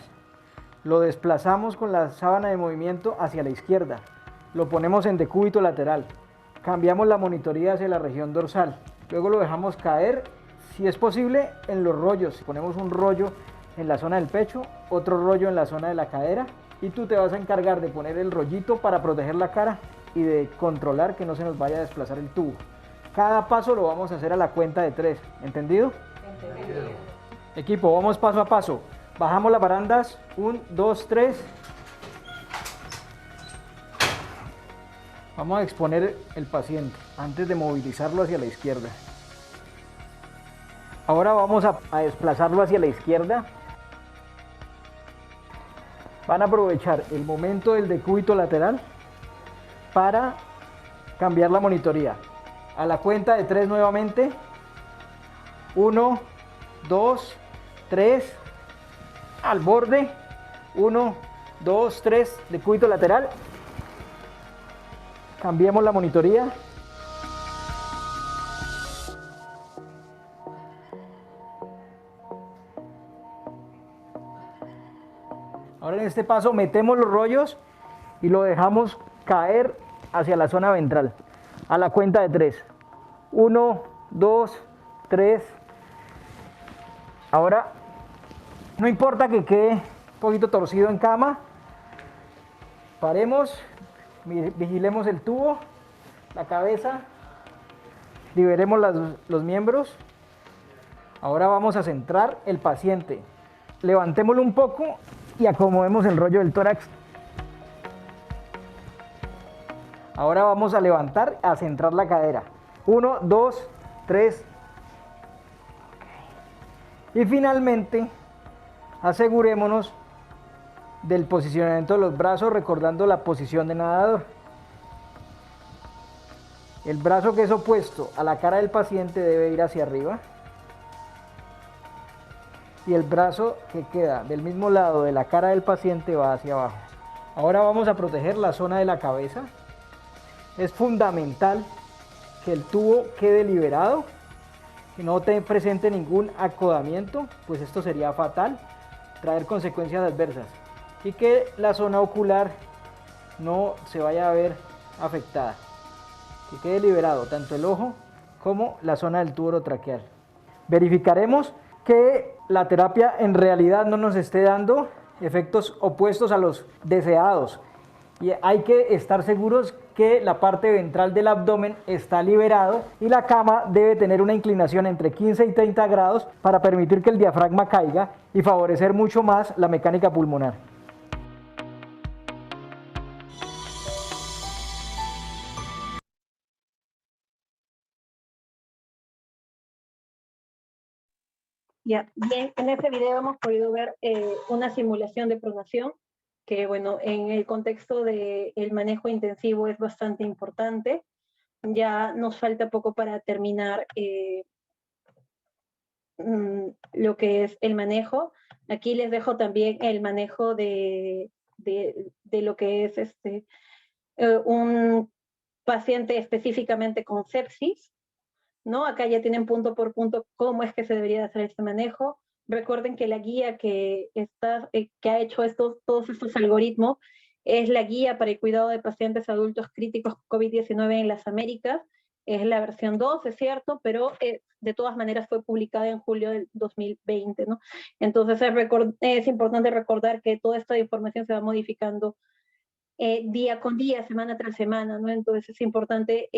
lo desplazamos con la sábana de movimiento hacia la izquierda, lo ponemos en decúbito lateral, cambiamos la monitoría hacia la región dorsal, luego lo dejamos caer, si es posible, en los rollos. Ponemos un rollo en la zona del pecho, otro rollo en la zona de la cadera, y tú te vas a encargar de poner el rollito para proteger la cara y de controlar que no se nos vaya a desplazar el tubo. Cada paso lo vamos a hacer a la cuenta de 3, ¿entendido? Entendido. Equipo, vamos paso a paso. Bajamos las barandas, 1, 2, 3. Vamos a exponer el paciente antes de movilizarlo hacia la izquierda. Ahora vamos a desplazarlo hacia la izquierda. Van a aprovechar el momento del decúbito lateral para cambiar la monitoría. A la cuenta de 3 nuevamente. 1, 2, 3. Al borde. 1, 2, 3. Decúbito lateral. Cambiemos la monitoría. Ahora en este paso metemos los rollos y lo dejamos caer hacia la zona ventral. A la cuenta de 3. 1, 2, 3. Ahora, no importa que quede un poquito torcido en cama. Paremos, vigilemos el tubo, la cabeza, liberemos los miembros. Ahora vamos a centrar el paciente. Levantémoslo un poco y acomodemos el rollo del tórax. Ahora vamos a levantar, a centrar la cadera. 1, 2, 3. Y finalmente, asegurémonos del posicionamiento de los brazos, recordando la posición de nadador. El brazo que es opuesto a la cara del paciente debe ir hacia arriba. Y el brazo que queda del mismo lado de la cara del paciente va hacia abajo. Ahora vamos a proteger la zona de la cabeza. Es fundamental que el tubo quede liberado, que no te presente ningún acodamiento, pues esto sería fatal, traer consecuencias adversas, y que la zona ocular no se vaya a ver afectada, que quede liberado tanto el ojo como la zona del tubo orotraqueal. Verificaremos que la terapia en realidad no nos esté dando efectos opuestos a los deseados. Y hay que estar seguros que la parte ventral del abdomen está liberado y la cama debe tener una inclinación entre 15 y 30 grados para permitir que el diafragma caiga y favorecer mucho más la mecánica pulmonar.
Ya, bien, en este video hemos podido ver una simulación de pronación, que bueno, en el contexto del manejo intensivo es bastante importante. Ya nos falta poco para terminar lo que es el manejo. Aquí les dejo también el manejo de lo que es un paciente específicamente con sepsis, ¿no? Acá ya tienen punto por punto cómo es que se debería hacer este manejo. Recuerden que la guía que ha hecho todos estos algoritmos es la guía para el cuidado de pacientes adultos críticos COVID-19 en las Américas. Es la versión 2, es cierto, pero de todas maneras fue publicada en julio del 2020, ¿no? Entonces es importante recordar que toda esta información se va modificando día con día, semana tras semana, ¿no? Entonces es importante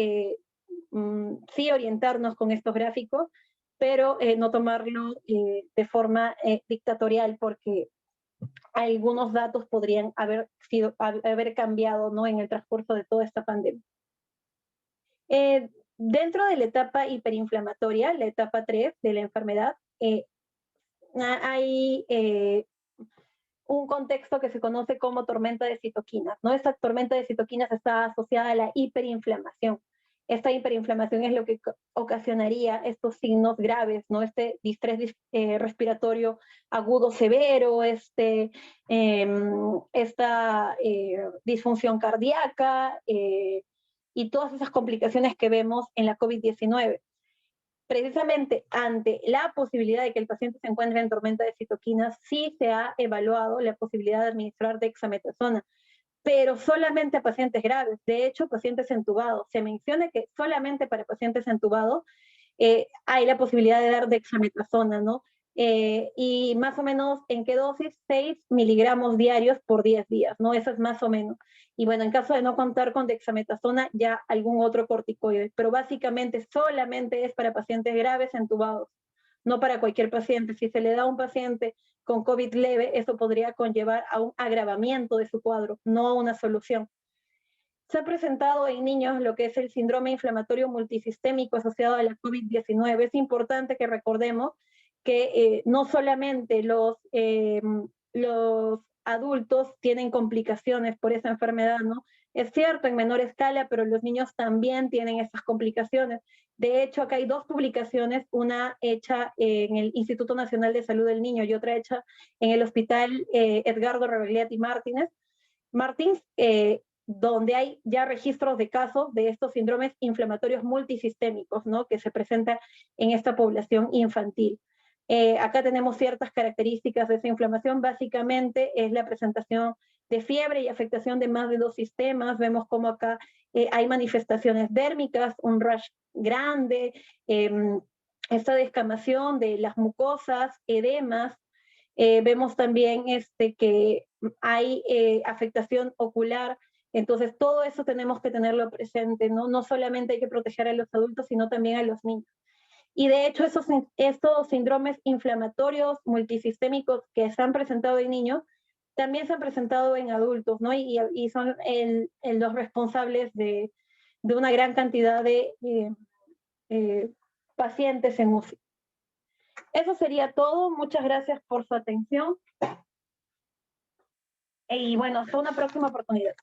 sí orientarnos con estos gráficos, pero no tomarlo de forma dictatorial, porque algunos datos podrían haber cambiado, ¿no? En el transcurso de toda esta pandemia. Dentro de la etapa hiperinflamatoria, la etapa 3 de la enfermedad, hay un contexto que se conoce como tormenta de citoquinas, ¿no? Esta tormenta de citoquinas está asociada a la hiperinflamación. Esta hiperinflamación es lo que ocasionaría estos signos graves, ¿no? Este distrés respiratorio agudo severo, esta disfunción cardíaca y todas esas complicaciones que vemos en la COVID-19. Precisamente ante la posibilidad de que el paciente se encuentre en tormenta de citoquinas, sí se ha evaluado la posibilidad de administrar dexametasona, pero solamente a pacientes graves. De hecho, pacientes entubados. Se menciona que solamente para pacientes entubados hay la posibilidad de dar dexametasona, ¿no? Y más o menos, ¿en qué dosis? 6 miligramos diarios por 10 días, ¿no? Eso es más o menos. Y bueno, en caso de no contar con dexametasona, ya algún otro corticoide, pero básicamente solamente es para pacientes graves entubados, no para cualquier paciente. Si se le da a un paciente con COVID leve, eso podría conllevar a un agravamiento de su cuadro, no a una solución. Se ha presentado en niños lo que es el síndrome inflamatorio multisistémico asociado a la COVID-19. Es importante que recordemos que no solamente los adultos tienen complicaciones por esa enfermedad, ¿no? Es cierto, en menor escala, pero los niños también tienen esas complicaciones. De hecho, acá hay dos publicaciones, una hecha en el Instituto Nacional de Salud del Niño y otra hecha en el Hospital Edgardo Rebagliati Martins, donde hay ya registros de casos de estos síndromes inflamatorios multisistémicos, ¿no? Que se presentan en esta población infantil. Acá tenemos ciertas características de esa inflamación. Básicamente es la presentación de fiebre y afectación de más de 2 sistemas. Vemos como acá hay manifestaciones dérmicas, un rash grande, esta descamación de las mucosas, edemas. Vemos también que hay afectación ocular. Entonces, todo eso tenemos que tenerlo presente, ¿no? No solamente hay que proteger a los adultos, sino también a los niños. Y de hecho, estos síndromes inflamatorios multisistémicos que se han presentado en niños, también se han presentado en adultos, ¿no? Y son los responsables de una gran cantidad de pacientes en UCI. Eso sería todo. Muchas gracias por su atención. Y bueno, hasta una próxima oportunidad.